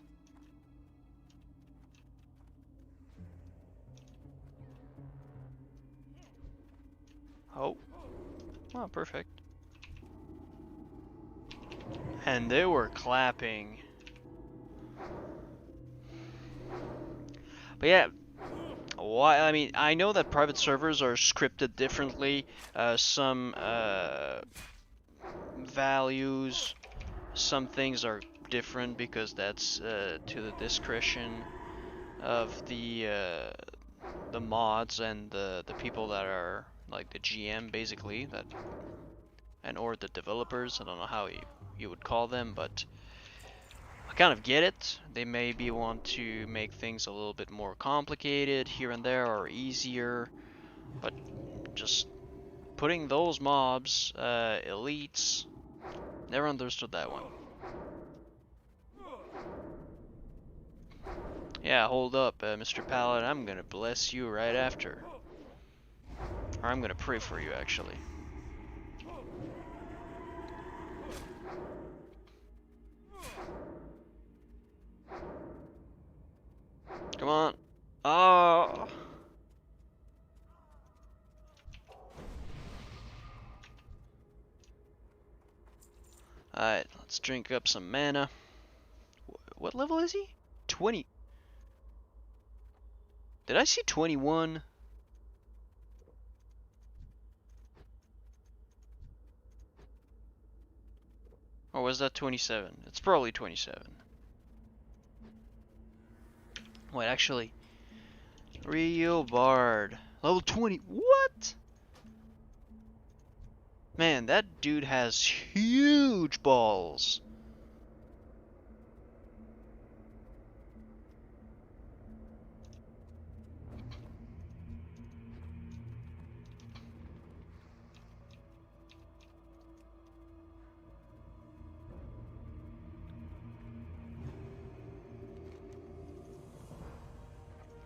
Oh. Oh, perfect. And they were clapping. But yeah, why? I mean, I know that private servers are scripted differently. Some values, some things are different because that's to the discretion of the mods and the people that are like the GM basically, that and or the developers. I don't know how you would call them, but I kind of get it. They maybe want to make things a little bit more complicated here and there or easier, but just putting those mobs, elites, never understood that one. Yeah, hold up, Mr. Paladin, I'm gonna bless you right after. Or I'm gonna pray for you, actually. Come on. Oh. Alright, let's drink up some mana. What level is he? 20. Did I see 21? Or was that 27? It's probably 27. Wait, actually. Rio Bard. Level 20. What? Man, that dude has huge balls.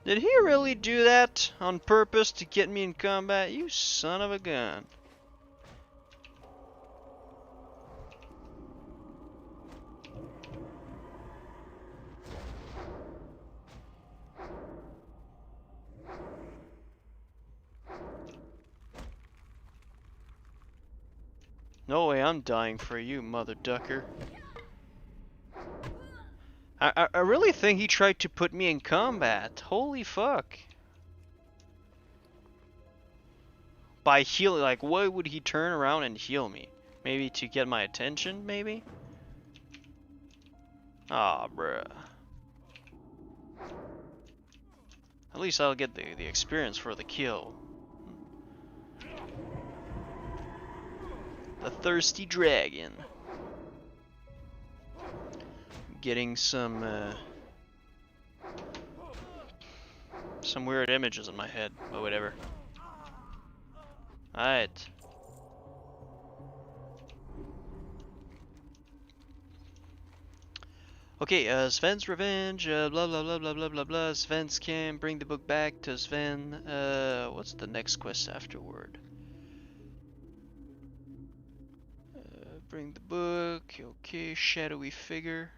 Did he really do that on purpose to get me in combat? You son of a gun. No way I'm dying for you, mother ducker. I really think he tried to put me in combat. Holy fuck. By healing, like, why would he turn around and heal me? Maybe to get my attention, maybe? Aw, bruh. At least I'll get the experience for the kill. The thirsty dragon. Getting some weird images in my head, but whatever. Alright. Okay, Sven's revenge, blah blah blah blah blah blah blah. Sven's camp, bring the book back to Sven. What's the next quest afterward? Bring the book, okay, shadowy figure.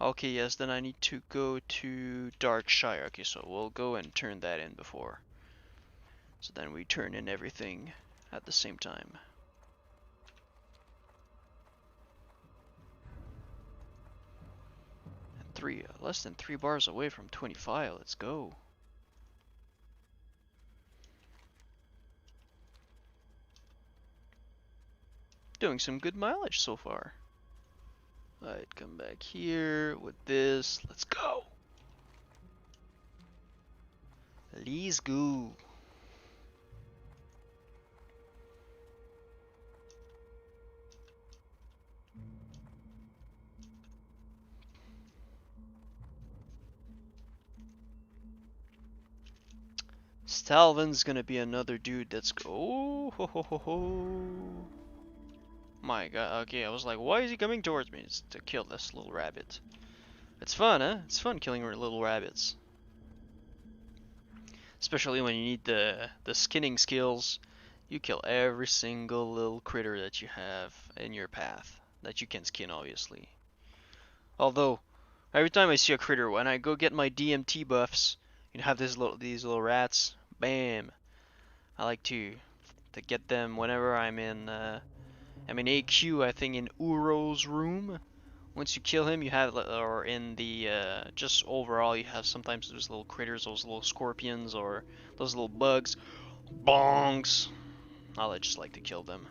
Okay, yes, then I need to go to Darkshire. Okay, so we'll go and turn that in before. So then we turn in everything at the same time. And less than 3 bars away from 25, let's go. Doing some good mileage so far. Alright, come back here with this. Let's go. Let's go. Stalvin's gonna be another dude that's oh ho ho ho ho. My god, okay, I was like, why is he coming towards me? It's to kill this little rabbit. It's fun, huh? It's fun killing little rabbits. Especially when you need the skinning skills. You kill every single little critter that you have in your path. That you can skin, obviously. Although, every time I see a critter, when I go get my DMT buffs, you have these little rats. Bam! I like to get them whenever I'm in AQ. I think in Uro's room. Once you kill him, you have, or in the just overall, you have sometimes those little critters, those little scorpions, or those little bugs. Bongs! I just like to kill them.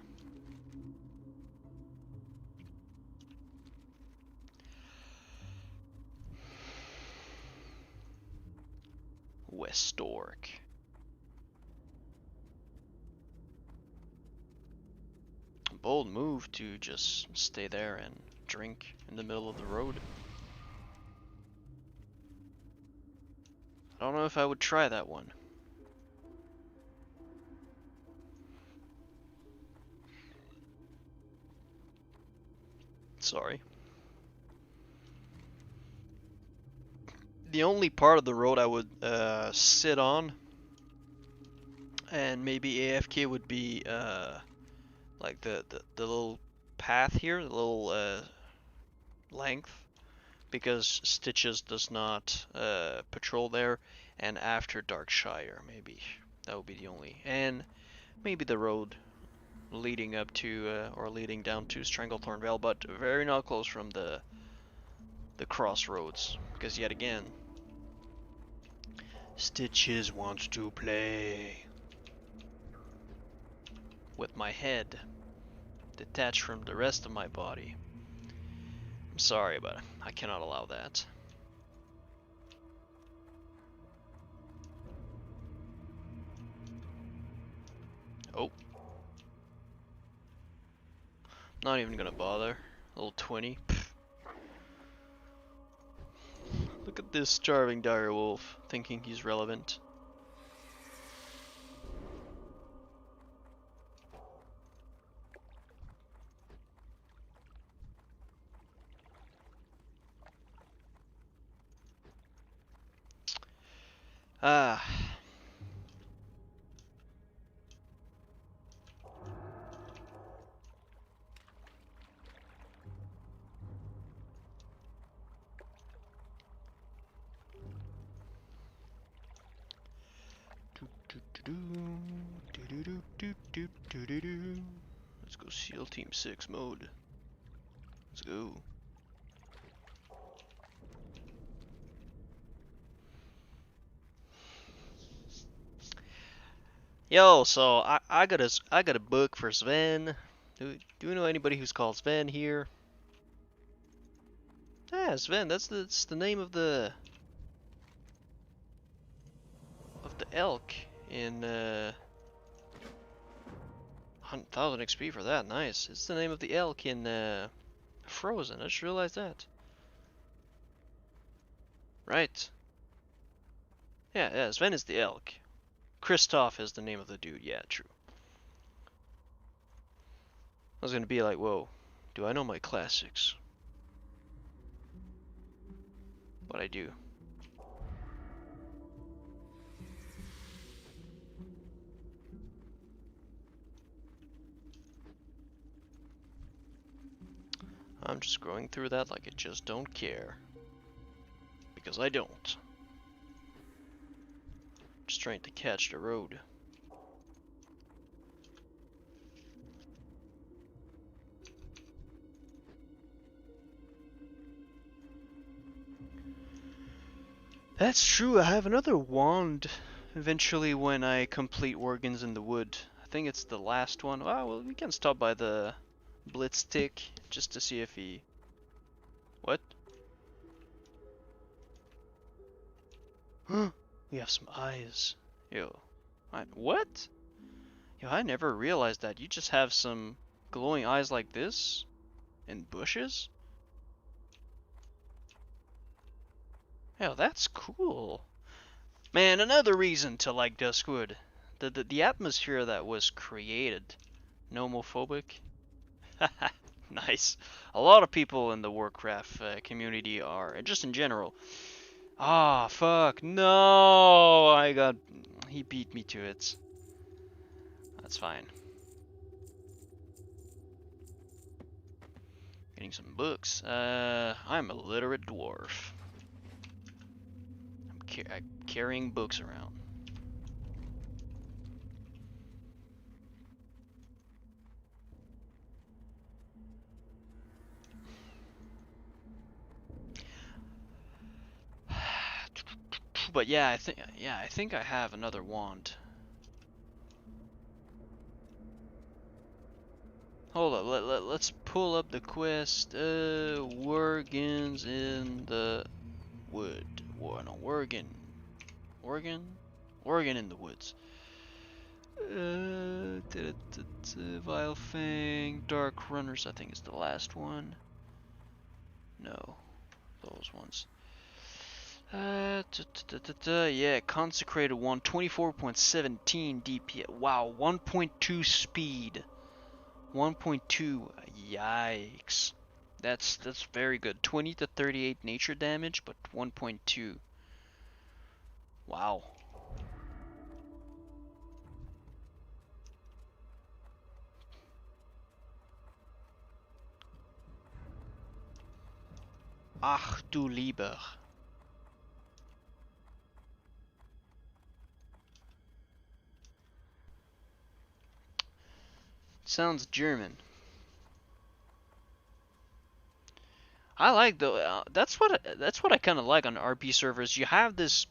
Westork. Bold move to just stay there and drink in the middle of the road. I don't know if I would try that one. Sorry. The only part of the road I would sit on and maybe AFK would be like the little path here, the little length, because Stitches does not patrol there, and after Darkshire maybe that would be the only, and maybe the road leading up to or leading down to Stranglethorn Vale, but very not close from the crossroads, because yet again Stitches wants to play with my head detached from the rest of my body. I'm sorry, but I cannot allow that. Oh. Not even gonna bother. Little 20. Pfft. Look at this starving dire wolf, thinking he's relevant. Ah. Let's go SEAL Team 6 mode. Let's go. Yo, so I got a book for Sven. Do you know anybody who's called Sven here? Yeah, Sven. That's the name of the elk in 100,000 XP for that. Nice. It's the name of the elk in Frozen. I just realized that. Right. Yeah. Sven is the elk. Kristoff is the name of the dude. Yeah, true. I was gonna be like, whoa, do I know my classics? but I do. I'm just going through that like I just don't care. Because I don't. Just trying to catch the road. That's true, I have another wand eventually when I complete Organs in the Wood. I think it's the last one. Ah, well, we can stop by the Blitz Tick just to see if he... What? We have some eyes. Yo. What? Yo, I never realized that. You just have some glowing eyes like this? In bushes? Yo, that's cool. Man, another reason to like Duskwood. The atmosphere that was created. Nomophobic. Nice. A lot of people in the Warcraft community are, and just in general. Ah, fuck. No! He beat me to it. That's fine. Getting some books. I'm a literate dwarf. I'm carrying books around. But yeah, I think I have another wand. Hold up, let's pull up the quest. Worgens in the wood. No, Worgen in the woods. Vile Fang, Dark Runners, I think is the last one. No, those ones. Yeah, Consecrated one, 24.17 DPS. Wow, 1.2 speed. 1.2, yikes. That's very good. 20 to 38 nature damage, but 1.2. Wow. Ach du lieber. Sounds German. I like that's what I kind of like on RP servers. You have this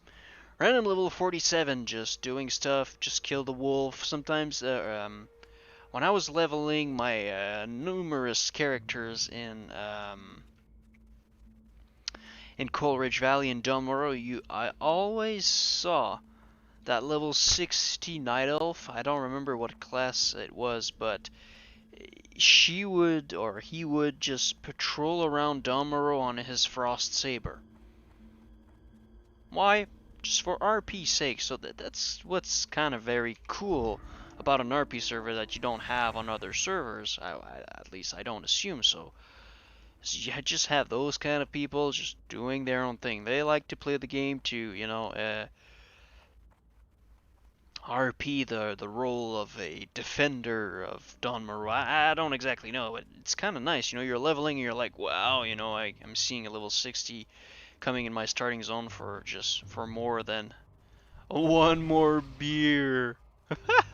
random level 47 just doing stuff, just kill the wolf. Sometimes when I was leveling my numerous characters in Coleridge Valley and Dunmorrow, I always saw that level 60 Night Elf. I don't remember what class it was, but she would or he would just patrol around Dunmorrow on his Frost Saber. Why? Just for RP sake. So that's what's kind of very cool about an RP server that you don't have on other servers. At least I don't assume so. So you just have those kind of people just doing their own thing. They like to play the game to, you know, RP the role of a defender of Dunmorrow. I don't exactly know, but it's kind of nice. You know, you're leveling and you're like, wow, you know, I'm seeing a level 60 coming in my starting zone for more than one more beer.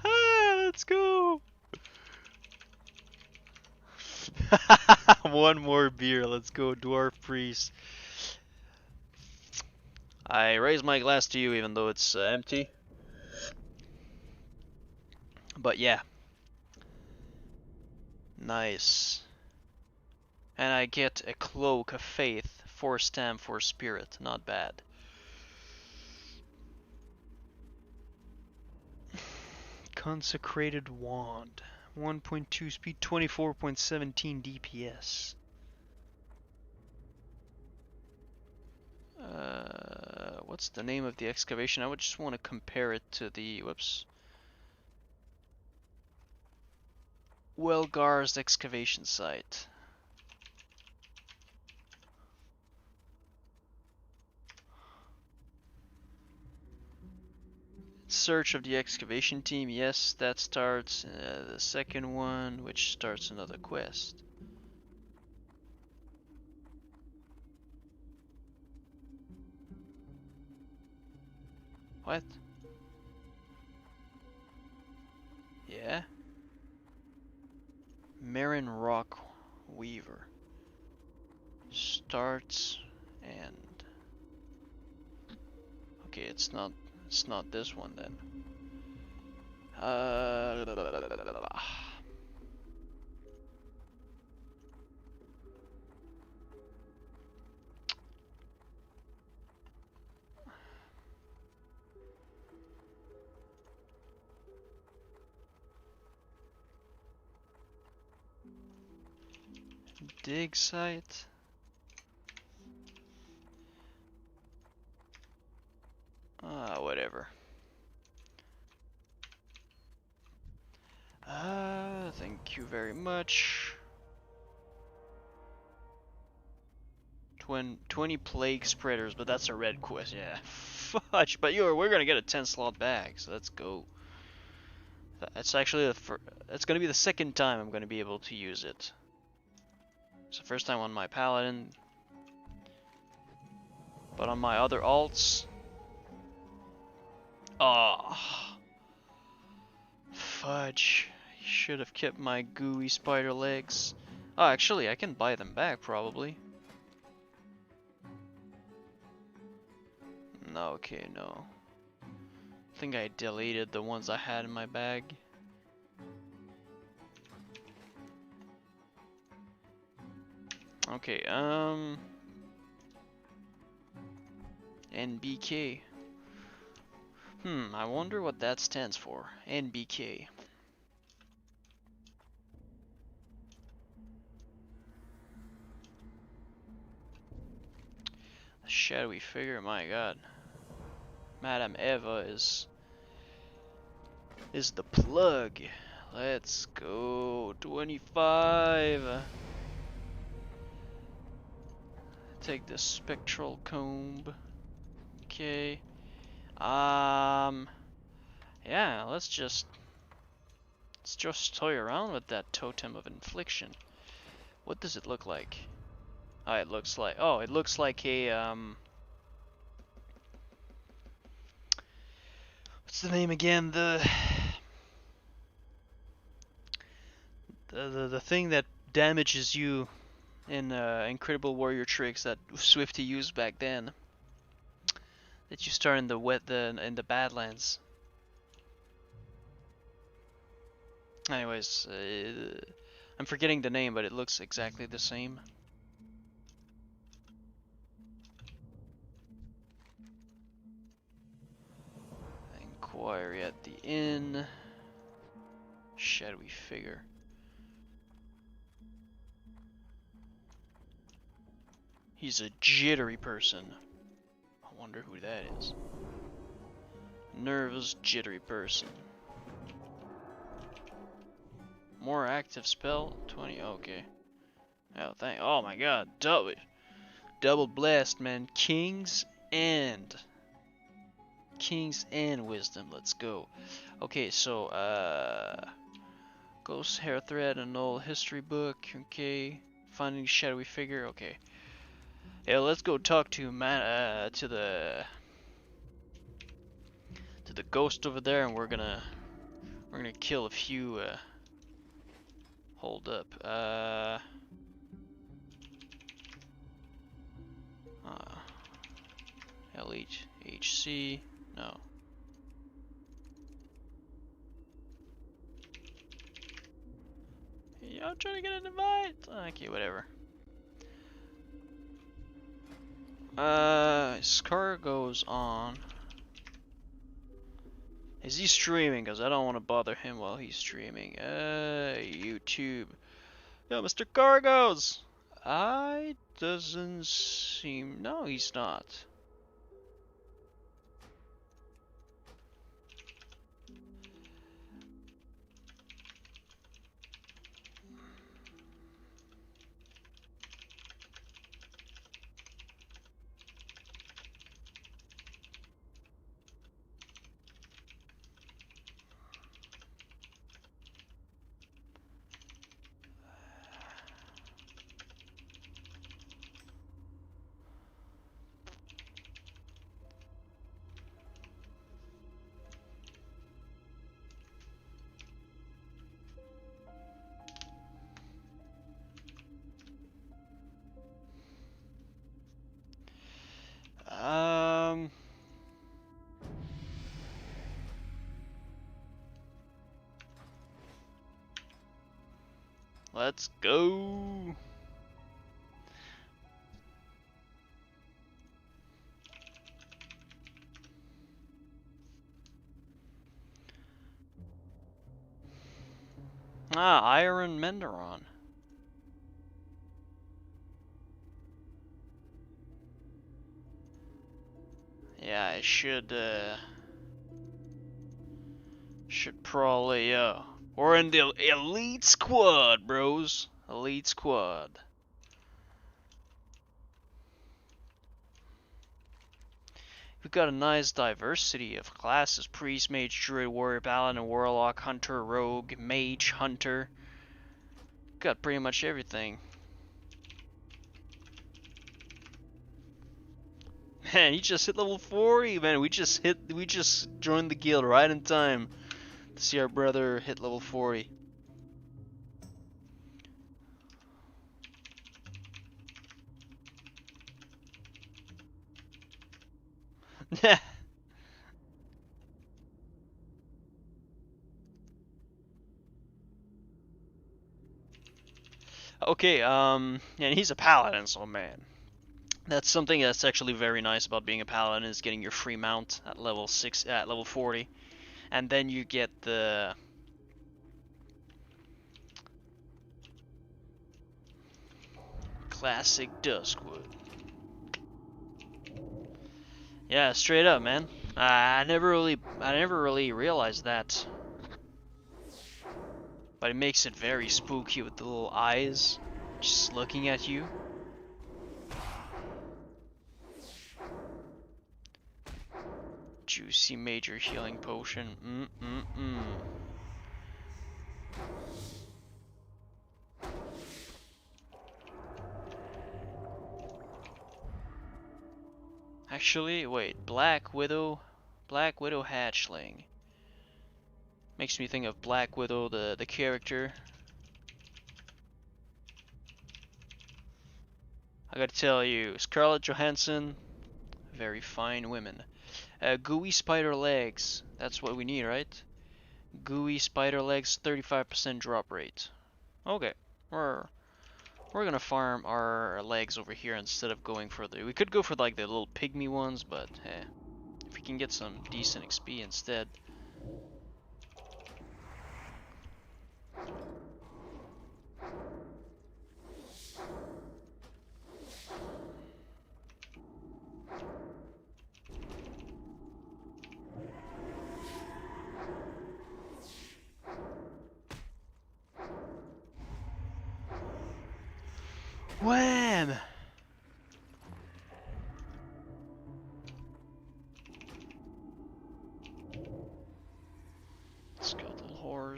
Let's go. One more beer. Let's go, Dwarf Priest. I raise my glass to you even though it's empty. But yeah. Nice. And I get a Cloak of Faith, 4 stam, 4 spirit. Not bad. Consecrated Wand. 1.2 speed, 24.17 DPS. What's the name of the excavation? I would just want to compare it to the, whoops. Welgar's excavation site. search of the excavation team. Yes, that starts the second one, which starts another quest. What? Yeah? Marin Rock Weaver. Starts and... Okay, it's not this one then. Dig site. Whatever. Thank you very much. 20 plague spreaders, but that's a red quest. Yeah, fudge. But we're gonna get a 10 slot bag, so let's go. That's actually it's gonna be the second time I'm gonna be able to use it. It's the first time on my paladin, but on my other alts. Oh, fudge. Should have kept my gooey spider legs. Oh, actually, I can buy them back probably. No, okay, no. I think I deleted the ones I had in my bag. Okay, NBK. I wonder what that stands for. NBK. The shadowy figure, my god. Madame Eva is the plug. Let's go. 25. Take the spectral comb. Okay. Yeah, let's just toy around with that totem of infliction. What does it look like? Oh, it looks like a what's the name again? The thing that damages you in Incredible Warrior Tricks that Swifty used back then. That you start in the Badlands. Anyways, I'm forgetting the name, but it looks exactly the same. Inquiry at the inn. Shadowy figure. He's a jittery person. I wonder who that is. Nervous, jittery person. More active spell, 20. Okay. Oh my god, double blast, man. King's End wisdom. Let's go. Okay, so ghost hair thread, an old history book. Okay, finding shadowy figure. Okay. Yeah, let's go talk to the ghost over there, and we're gonna kill a few. Hold up. LHC. No. Yeah, I'm trying to get an invite. Okay, whatever. Scar goes on. Is he streaming? Because I don't want to bother him while he's streaming. YouTube. Yo, Mr. Cargos! Doesn't seem... No, he's not. Let's go. Ah, Iron Menderon. Yeah, I should probably, we're in the elite squad, bros. Elite squad. We've got a nice diversity of classes. Priest, Mage, Druid, Warrior, Paladin, Warlock, Hunter, Rogue, Mage, Hunter. Got pretty much everything. Man, you just hit level 40, man. We just joined the guild right in time to see our brother hit level 40. Okay, and he's a paladin, so man. That's something that's actually very nice about being a paladin is getting your free mount at level 6 at level 40. And then you get the classic Duskwood. Yeah, straight up, man. I never really realized that. But it makes it very spooky with the little eyes just looking at you. Juicy major healing potion. Actually, wait, Black Widow hatchling. Makes me think of Black Widow, the character. I gotta tell you, Scarlett Johansson, very fine women. Gooey spider legs, that's what we need, right? Gooey spider legs, 35% drop rate. Okay, we're gonna farm our legs over here instead of going for the. We could go for like the little pygmy ones, but hey, if we can get some decent XP instead. Wham!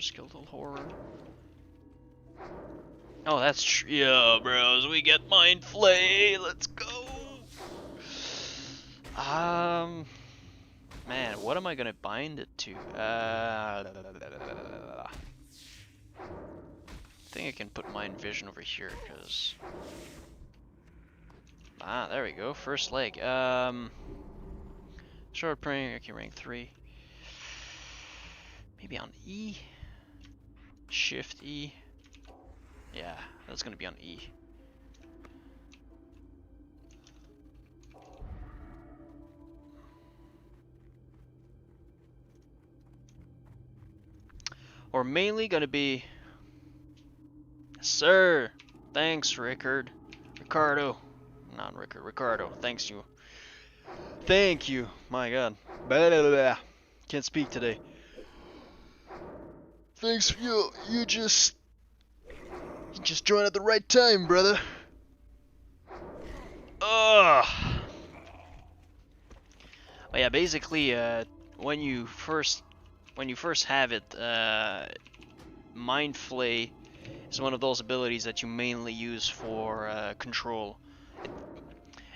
Skeletal horror. Oh, that's true. Yeah, bros, we get mind flay. Let's go. Man, what am I gonna bind it to? I think I can put mind vision over here, because. Ah, there we go. First leg. Short praying. Okay, rank 3. Maybe on E. Shift E. Yeah, that's gonna be on E. Or mainly gonna be, sir. Thanks, Ricardo. Not Rickard. Ricardo. Thanks you. Thank you. My God. Blah, blah, blah. Can't speak today. Thanks for you. You just joined at the right time, brother. Ugh. But yeah, basically, when you first have it, Mind Flay is one of those abilities that you mainly use for control.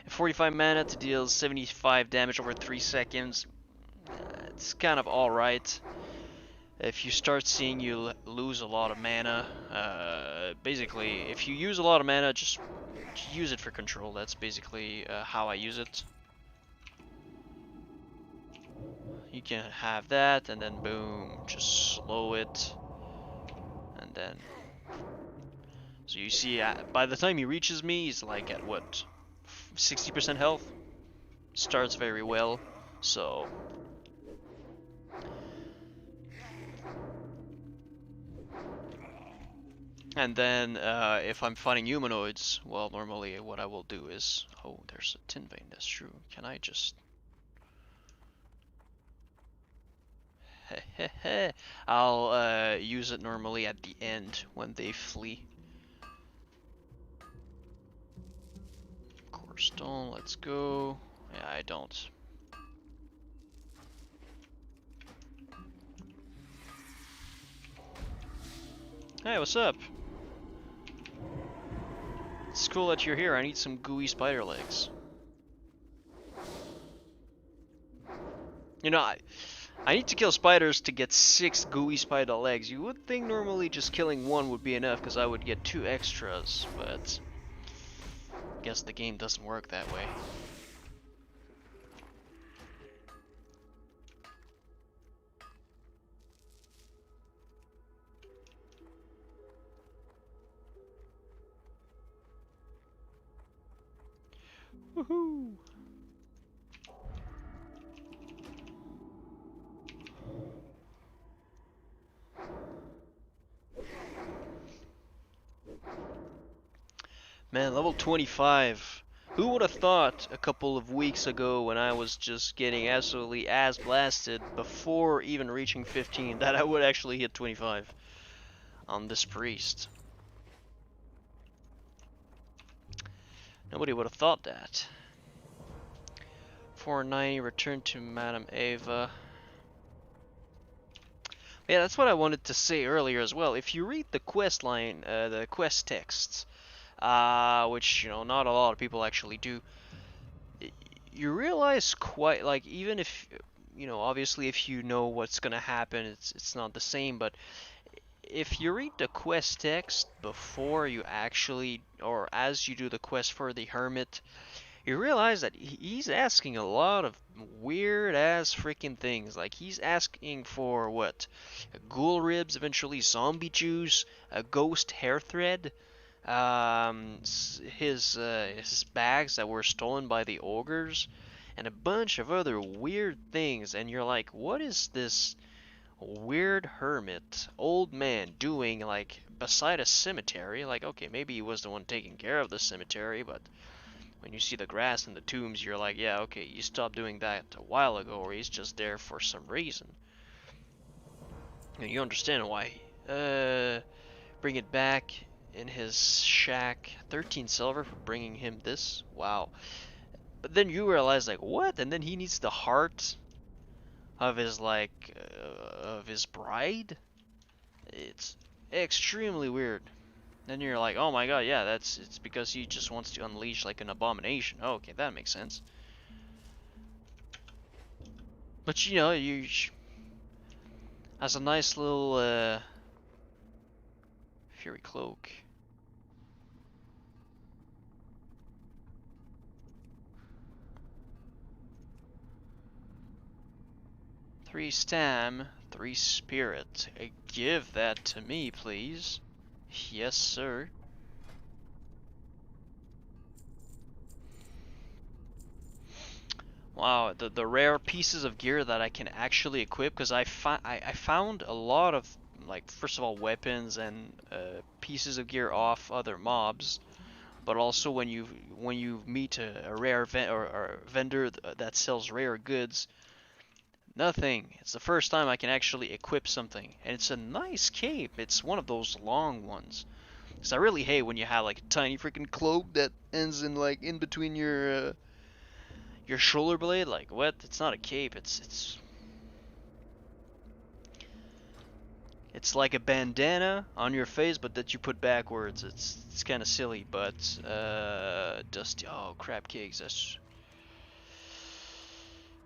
At 45 mana to deal 75 damage over 3 seconds. It's kind of alright. If you start seeing you lose a lot of mana, basically, if you use a lot of mana, just use it for control. That's basically how I use it. You can have that, and then boom, just slow it, and then So you see, by the time he reaches me, he's like at what, 60% health? Starts very well, so. And then if I'm fighting humanoids, well, normally what I will do is, oh, there's a tin vein, that's true. Can I just, I'll use it normally at the end when they flee. Core stone, let's go. Yeah, I don't. Hey, what's up? It's cool that you're here. I need some gooey spider legs. You know, I need to kill spiders to get 6 gooey spider legs. You would think normally just killing one would be enough because I would get 2 extras, but I guess the game doesn't work that way. Woohoo! Man, level 25. Who would have thought a couple of weeks ago when I was just getting absolutely ass blasted before even reaching 15 that I would actually hit 25 on this priest? Nobody would have thought that. 490, return to Madame Eva. Yeah, that's what I wanted to say earlier as well. If you read the quest line, the quest texts, which, you know, not a lot of people actually do, you realize quite, like, even if, you know, obviously if you know what's gonna happen, it's not the same, but if you read the quest text before you actually, or as you do the quest for the hermit, you realize that he's asking a lot of weird ass freaking things. Like he's asking for what? Ghoul ribs, eventually zombie juice, a ghost hair thread, his bags that were stolen by the ogres, and a bunch of other weird things. And you're like, what is this weird hermit old man doing like beside a cemetery? Like, okay, maybe he was the one taking care of the cemetery, but when you see the grass in the tombs, you're like, yeah, okay, you stopped doing that a while ago, or he's just there for some reason. And you understand why. Bring it back in his shack. 13 silver for bringing him this. Wow. But then you realize, like, what? And then he needs the heart of his, like, of his bride? It's extremely weird. Then you're like, oh my god, yeah, it's because he just wants to unleash like an abomination. Oh, okay, that makes sense. But you know, you as a nice little fury cloak. Three stam, 3 spirit. Give that to me, please. Yes, sir. Wow, the rare pieces of gear that I can actually equip, because I found a lot of, like, first of all, weapons and pieces of gear off other mobs, but also when you meet a rare or a vendor that sells rare goods, nothing. It's the first time I can actually equip something, and it's a nice cape. It's one of those long ones. Because I really hate when you have like a tiny freaking cloak that ends in like in between your shoulder blade. Like what? It's not a cape. It's like a bandana on your face, but that you put backwards. It's kind of silly, but dusty. Oh, crab cakes. That's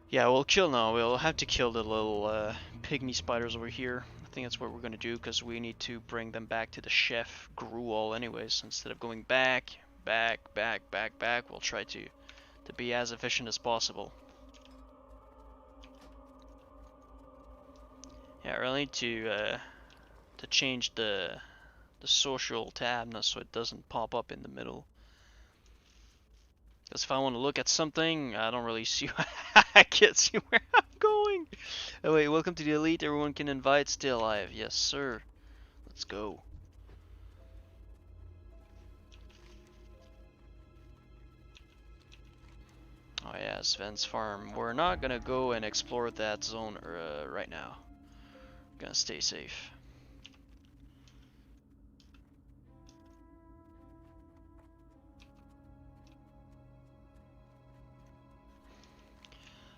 yeah. We'll kill now. We'll have to kill the little pygmy spiders over here. I think that's what we're gonna do because we need to bring them back to the chef gruel anyways. Instead of going back, we'll try to be as efficient as possible. Yeah, I really need to change the the social tab so it doesn't pop up in the middle. Because if I want to look at something, I don't really see. I can't see where I'm going. Oh wait, welcome to the elite. Everyone can invite. Stay alive. Yes, sir. Let's go. Oh yeah, Sven's farm. We're not gonna go and explore that zone right now. We're gonna stay safe.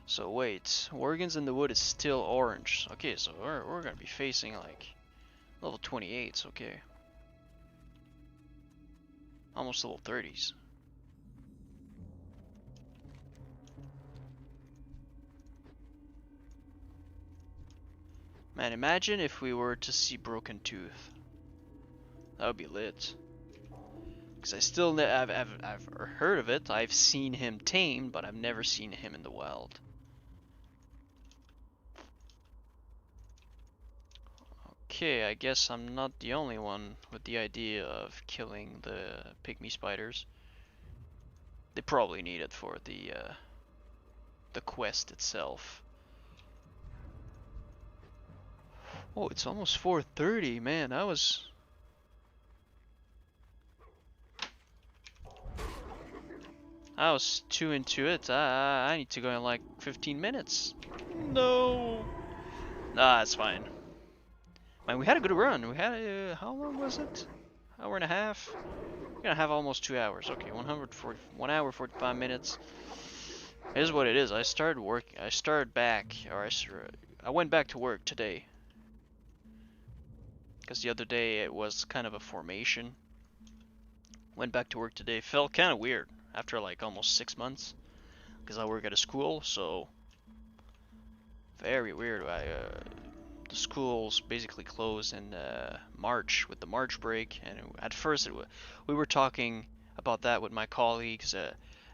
So wait, Worgens in the Wood is still orange. Okay, so we're gonna be facing like level 28s. Okay, almost level 30s. Man, imagine if we were to see Broken Tooth. That would be lit. Because I still I've heard of it. I've seen him tamed, but I've never seen him in the wild. Okay, I guess I'm not the only one with the idea of killing the pygmy spiders. They probably need it for the quest itself. Oh, it's almost 4:30, man. I was too into it. I need to go in like 15 minutes. No. Nah, it's fine. Man, we had a good run. We had how long was it? Hour and a half. We're gonna have almost 2 hours. Okay, 1 hour 45 minutes. Here's what it is. I started work. I started back, or I went back to work today. Because the other day it was kind of a formation. Went back to work today. Felt kind of weird after like almost 6 months. Because I work at a school, so very weird. The schools basically closed in March with the March break, and at first we were talking about that with my colleagues.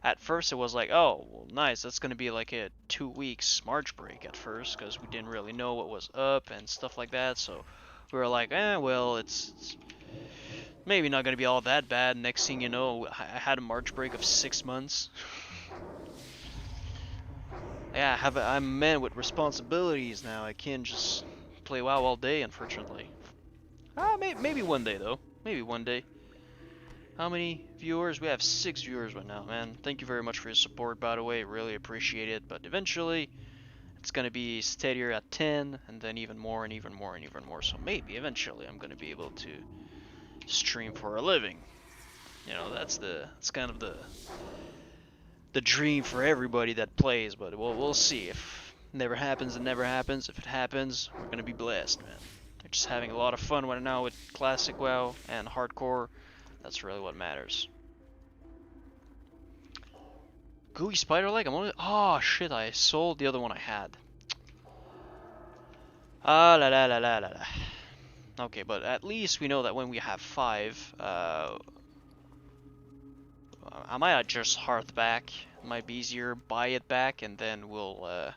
At first it was like, oh, well, nice, that's gonna be like a 2 weeks March break at first, because we didn't really know what was up and stuff like that. So we were like, well, it's maybe not gonna be all that bad. Next thing you know, I had a March break of 6 months. Yeah, I'm a man with responsibilities now. I can't just play WoW all day, unfortunately. Maybe one day though. Maybe one day. How many viewers? We have 6 viewers right now, man. Thank you very much for your support, by the way. Really appreciate it. But eventually, it's gonna be steadier at 10, and then even more, and even more, and even more. So maybe eventually, I'm gonna be able to stream for a living. You know, that's kind of the dream for everybody that plays. But we'll see. If it never happens, it never happens. If it happens, we're gonna be blessed, man. They're just having a lot of fun right now with classic WoW and hardcore. That's really what matters. Gooey spider leg? I'm only. Oh shit! I sold the other one I had. Ah la la la la la la. Okay, but at least we know that when we have 5, I might just hearth back. It might be easier. Buy it back, and then we'll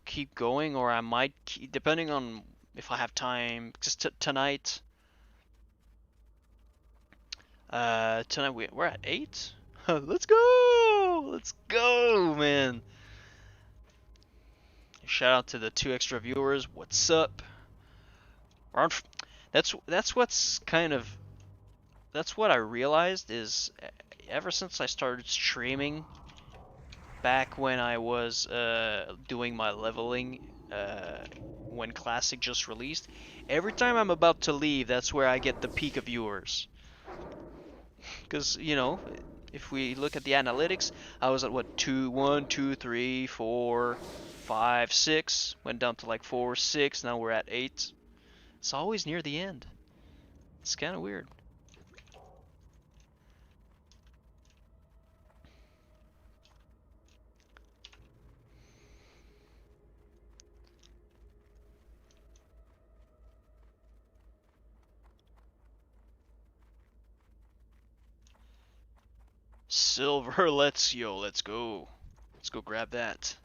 keep going, or I might keep, depending on if I have time. Just tonight. Tonight we're at 8. Let's go! Let's go, man! Shout out to the 2 extra viewers. What's up? That's what's kind of that's what I realized is ever since I started streaming back when I was doing my leveling when Classic just released, every time I'm about to leave, that's where I get the peak of viewers. Because, you know, if we look at the analytics, I was at what, 1, 2, 3, 4, 5, 6, went down to like 4, 6, now we're at 8. It's always near the end. It's kind of weird. Silver, let's go. Let's go grab that.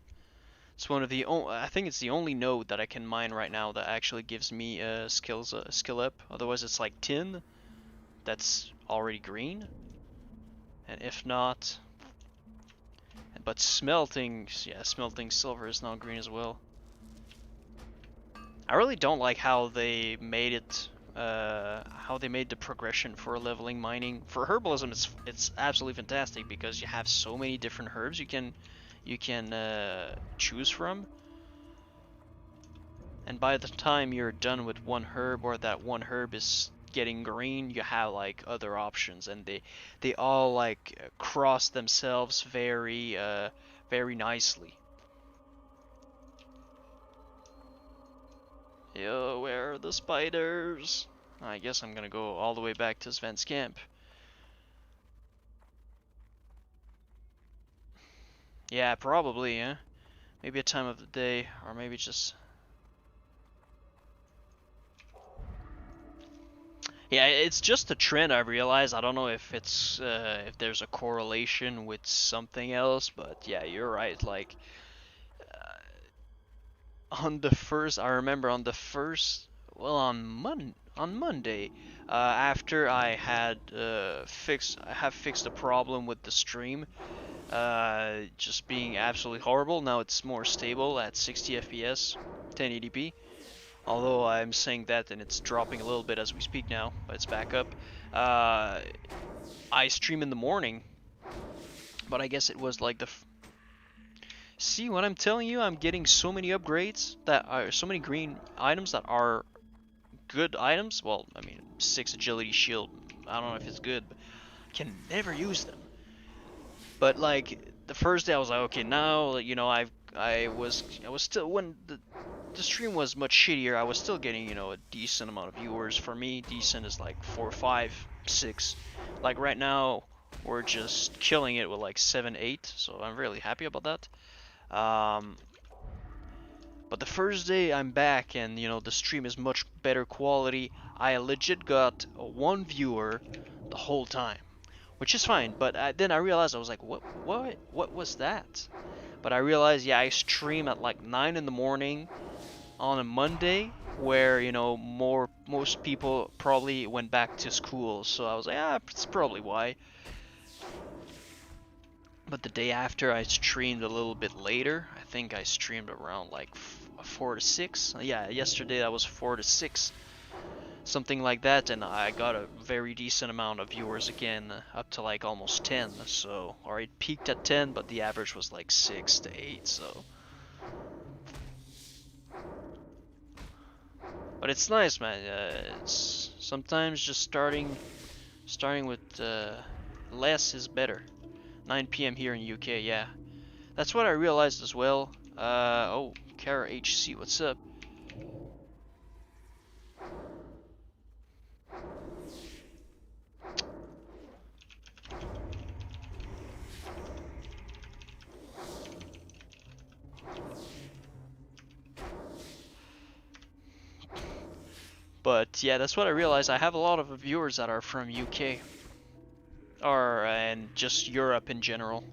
It's one of the only, I think it's the only node that I can mine right now that actually gives me skill up. Otherwise it's like tin, that's already green. And if not, but smelting, yeah, smelting silver is now green as well. I really don't like how they made it, how they made the progression for leveling mining. For herbalism, it's absolutely fantastic because you have so many different herbs you can choose from. And by the time you're done with one herb, or that one herb is getting green, you have like other options, and they all like cross themselves very nicely. Yo, where are the spiders? I guess I'm gonna go all the way back to Sven's camp. Yeah, probably, yeah. Maybe a time of the day, or maybe just... Yeah, it's just a trend I realize. I don't know if it's if there's a correlation with something else, but yeah, you're right. Like on the first, I remember on the first, well, on Monday, after I had fixed a problem with the stream, just being absolutely horrible. Now it's more stable at 60 FPS, 1080p. Although I'm saying that and it's dropping a little bit as we speak now, but it's back up. Uh, I stream in the morning, but I guess it was like the. See what I'm telling you? I'm getting so many upgrades that are so many green items that are good items. Well, I mean, 6 agility shield. I don't know if it's good, but I can never use them. But like the first day, I was like, okay, now I was still when the stream was much shittier. I was still getting a decent amount of viewers. For me, decent is like 4, 5, 6. Like right now, we're just killing it with like 7, 8. So I'm really happy about that. Um, but the first day I'm back and the stream is much better quality. I legit got one viewer the whole time, which is fine. But then I realized I was like, what was that? But I realized, yeah, I stream at like 9 in the morning on a Monday, where most people probably went back to school. So I was like, it's probably why. But the day after, I streamed a little bit later. I think I streamed around like 4 to 6. Yeah, yesterday that was 4 to 6, something like that, and I got a very decent amount of viewers again, up to like almost 10. So, or it peaked at 10, but the average was like 6 to 8. So, but it's nice, man. It's sometimes just starting with less is better. 9 p.m. here in UK, yeah. That's what I realized as well. Oh, Kara HC, what's up? But yeah, that's what I realized. I have a lot of viewers that are from UK, or and just Europe in general.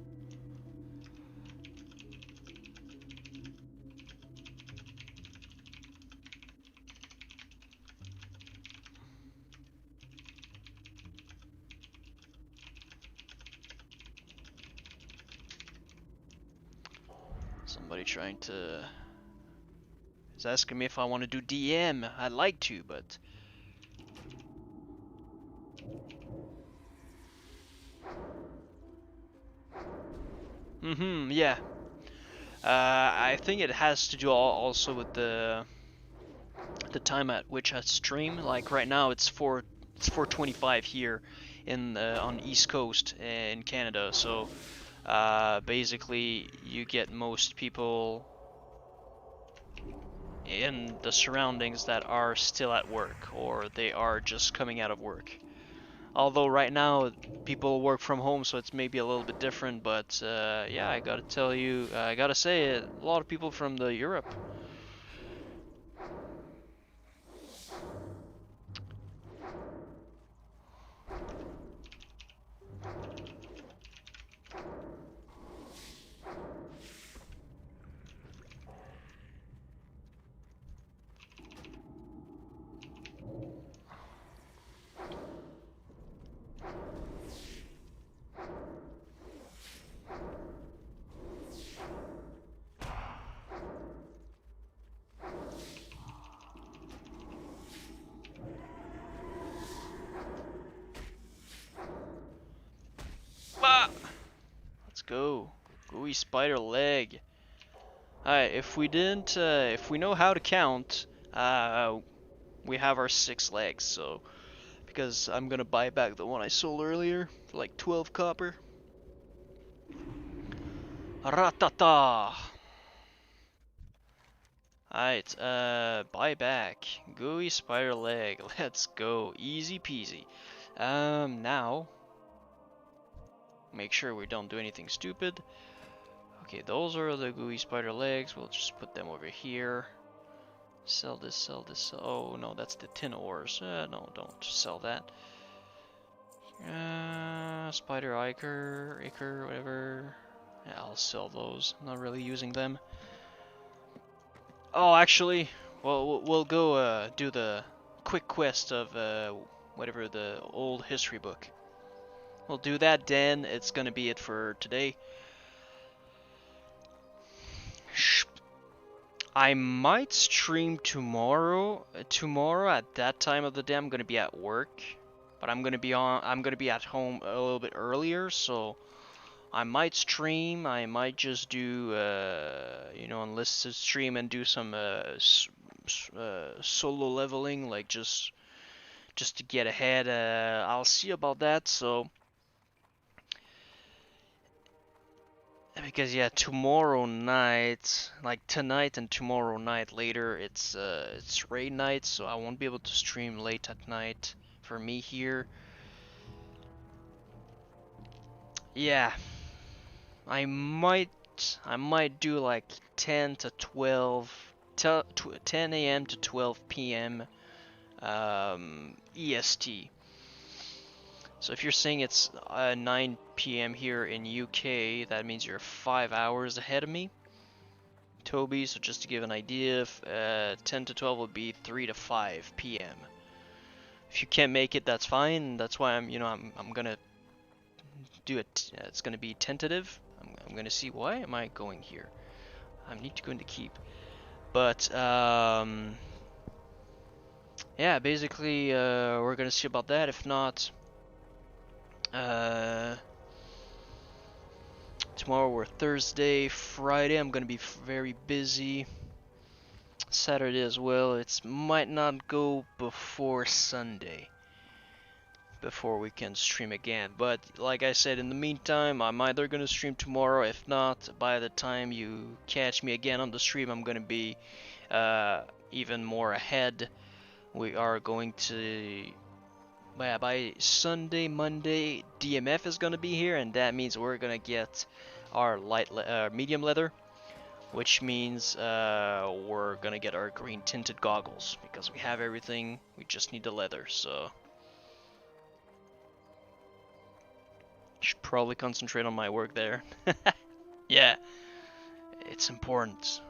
Somebody trying to is asking me if I want to do DM. I'd like to, but yeah. I think it has to do also with the time at which I stream. Like right now, it's 4:25 here in on East Coast in Canada. So basically, you get most people in the surroundings that are still at work, or they are just coming out of work. Although right now people work from home, so it's maybe a little bit different. But yeah, I gotta tell you, I gotta say, a lot of people from the Europe. gooey spider leg. Alright, if we know how to count, we have our 6 legs, so, because I'm gonna buy back the one I sold earlier for like 12 copper. Ratata! Alright, buy back. Gooey spider leg, let's go, easy peasy. Now, make sure we don't do anything stupid. Okay, those are the gooey spider legs, we'll just put them over here. Sell this, sell this, oh no, that's the tin ores. No, don't sell that. Spider acre, whatever. Yeah, I'll sell those, I'm not really using them. Oh, actually, well, we'll go do the quick quest of whatever the old history book. We'll do that, then it's gonna be it for today. I might stream tomorrow. Tomorrow at that time of the day, I'm gonna be at work, but I'm gonna be at home a little bit earlier, so I might stream. I might just do, you know, unlisted stream and do some solo leveling, like just to get ahead. I'll see about that. So. Because yeah, tomorrow night, like tonight and tomorrow night later, it's raid night, so I won't be able to stream late at night for me here. Yeah, I might do like 10 to 12, 10 a.m. to 12 p.m. EST. So if you're saying it's 9 p.m. here in UK, that means you're 5 hours ahead of me, Toby. So just to give an idea, 10 to 12 would be 3 to 5 p.m. If you can't make it, that's fine. That's why I'm gonna do it. It's gonna be tentative. I'm gonna see, why am I going here? I need to go into keep. But yeah, basically we're gonna see about that. If not. Tomorrow we're Thursday, Friday I'm gonna be very busy. Saturday as well. It might not go before Sunday, before we can stream again. But like I said, in the meantime, I'm either gonna stream tomorrow. If not, by the time you catch me again on the stream, I'm gonna be even more ahead. We are going to. By Sunday, Monday, DMF is gonna be here, and that means we're gonna get our medium leather, which means we're gonna get our green tinted goggles because we have everything. We just need the leather, so should probably concentrate on my work there. Yeah, it's important.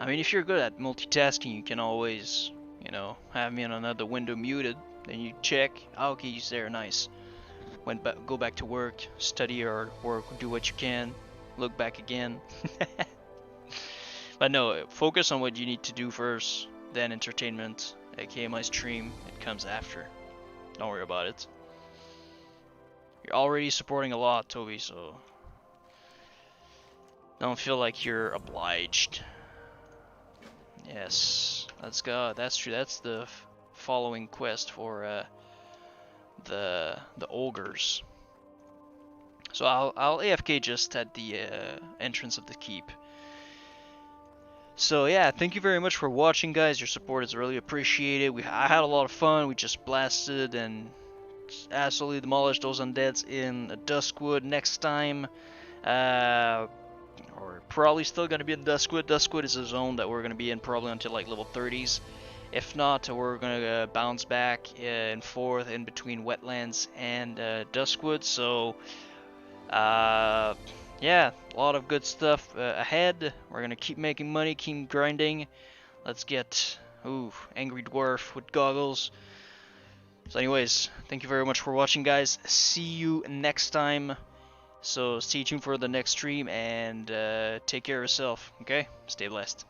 I mean, if you're good at multitasking, you can always, you know, have me on another window muted. Then you check, oh, okay, he's there, nice. Go back to work, study or do what you can, look back again. But no, focus on what you need to do first, then entertainment, aka my stream, it comes after. Don't worry about it. You're already supporting a lot, Toby, so don't feel like you're obliged. Yes, let's go. That's true. That's the following quest for the ogres. So I'll AFK just at the entrance of the keep. So yeah, thank you very much for watching, guys. Your support is really appreciated. I had a lot of fun. We just blasted and absolutely demolished those undeads in Duskwood. Next time, we're probably still going to be in Duskwood. Duskwood is a zone that we're going to be in probably until like level 30s. If not, we're going to bounce back and forth in between Wetlands and Duskwood. So, yeah, a lot of good stuff ahead. We're going to keep making money, keep grinding. Let's get, Angry Dwarf with goggles. So anyways, thank you very much for watching, guys. See you next time. So stay tuned for the next stream and take care of yourself, okay? Stay blessed.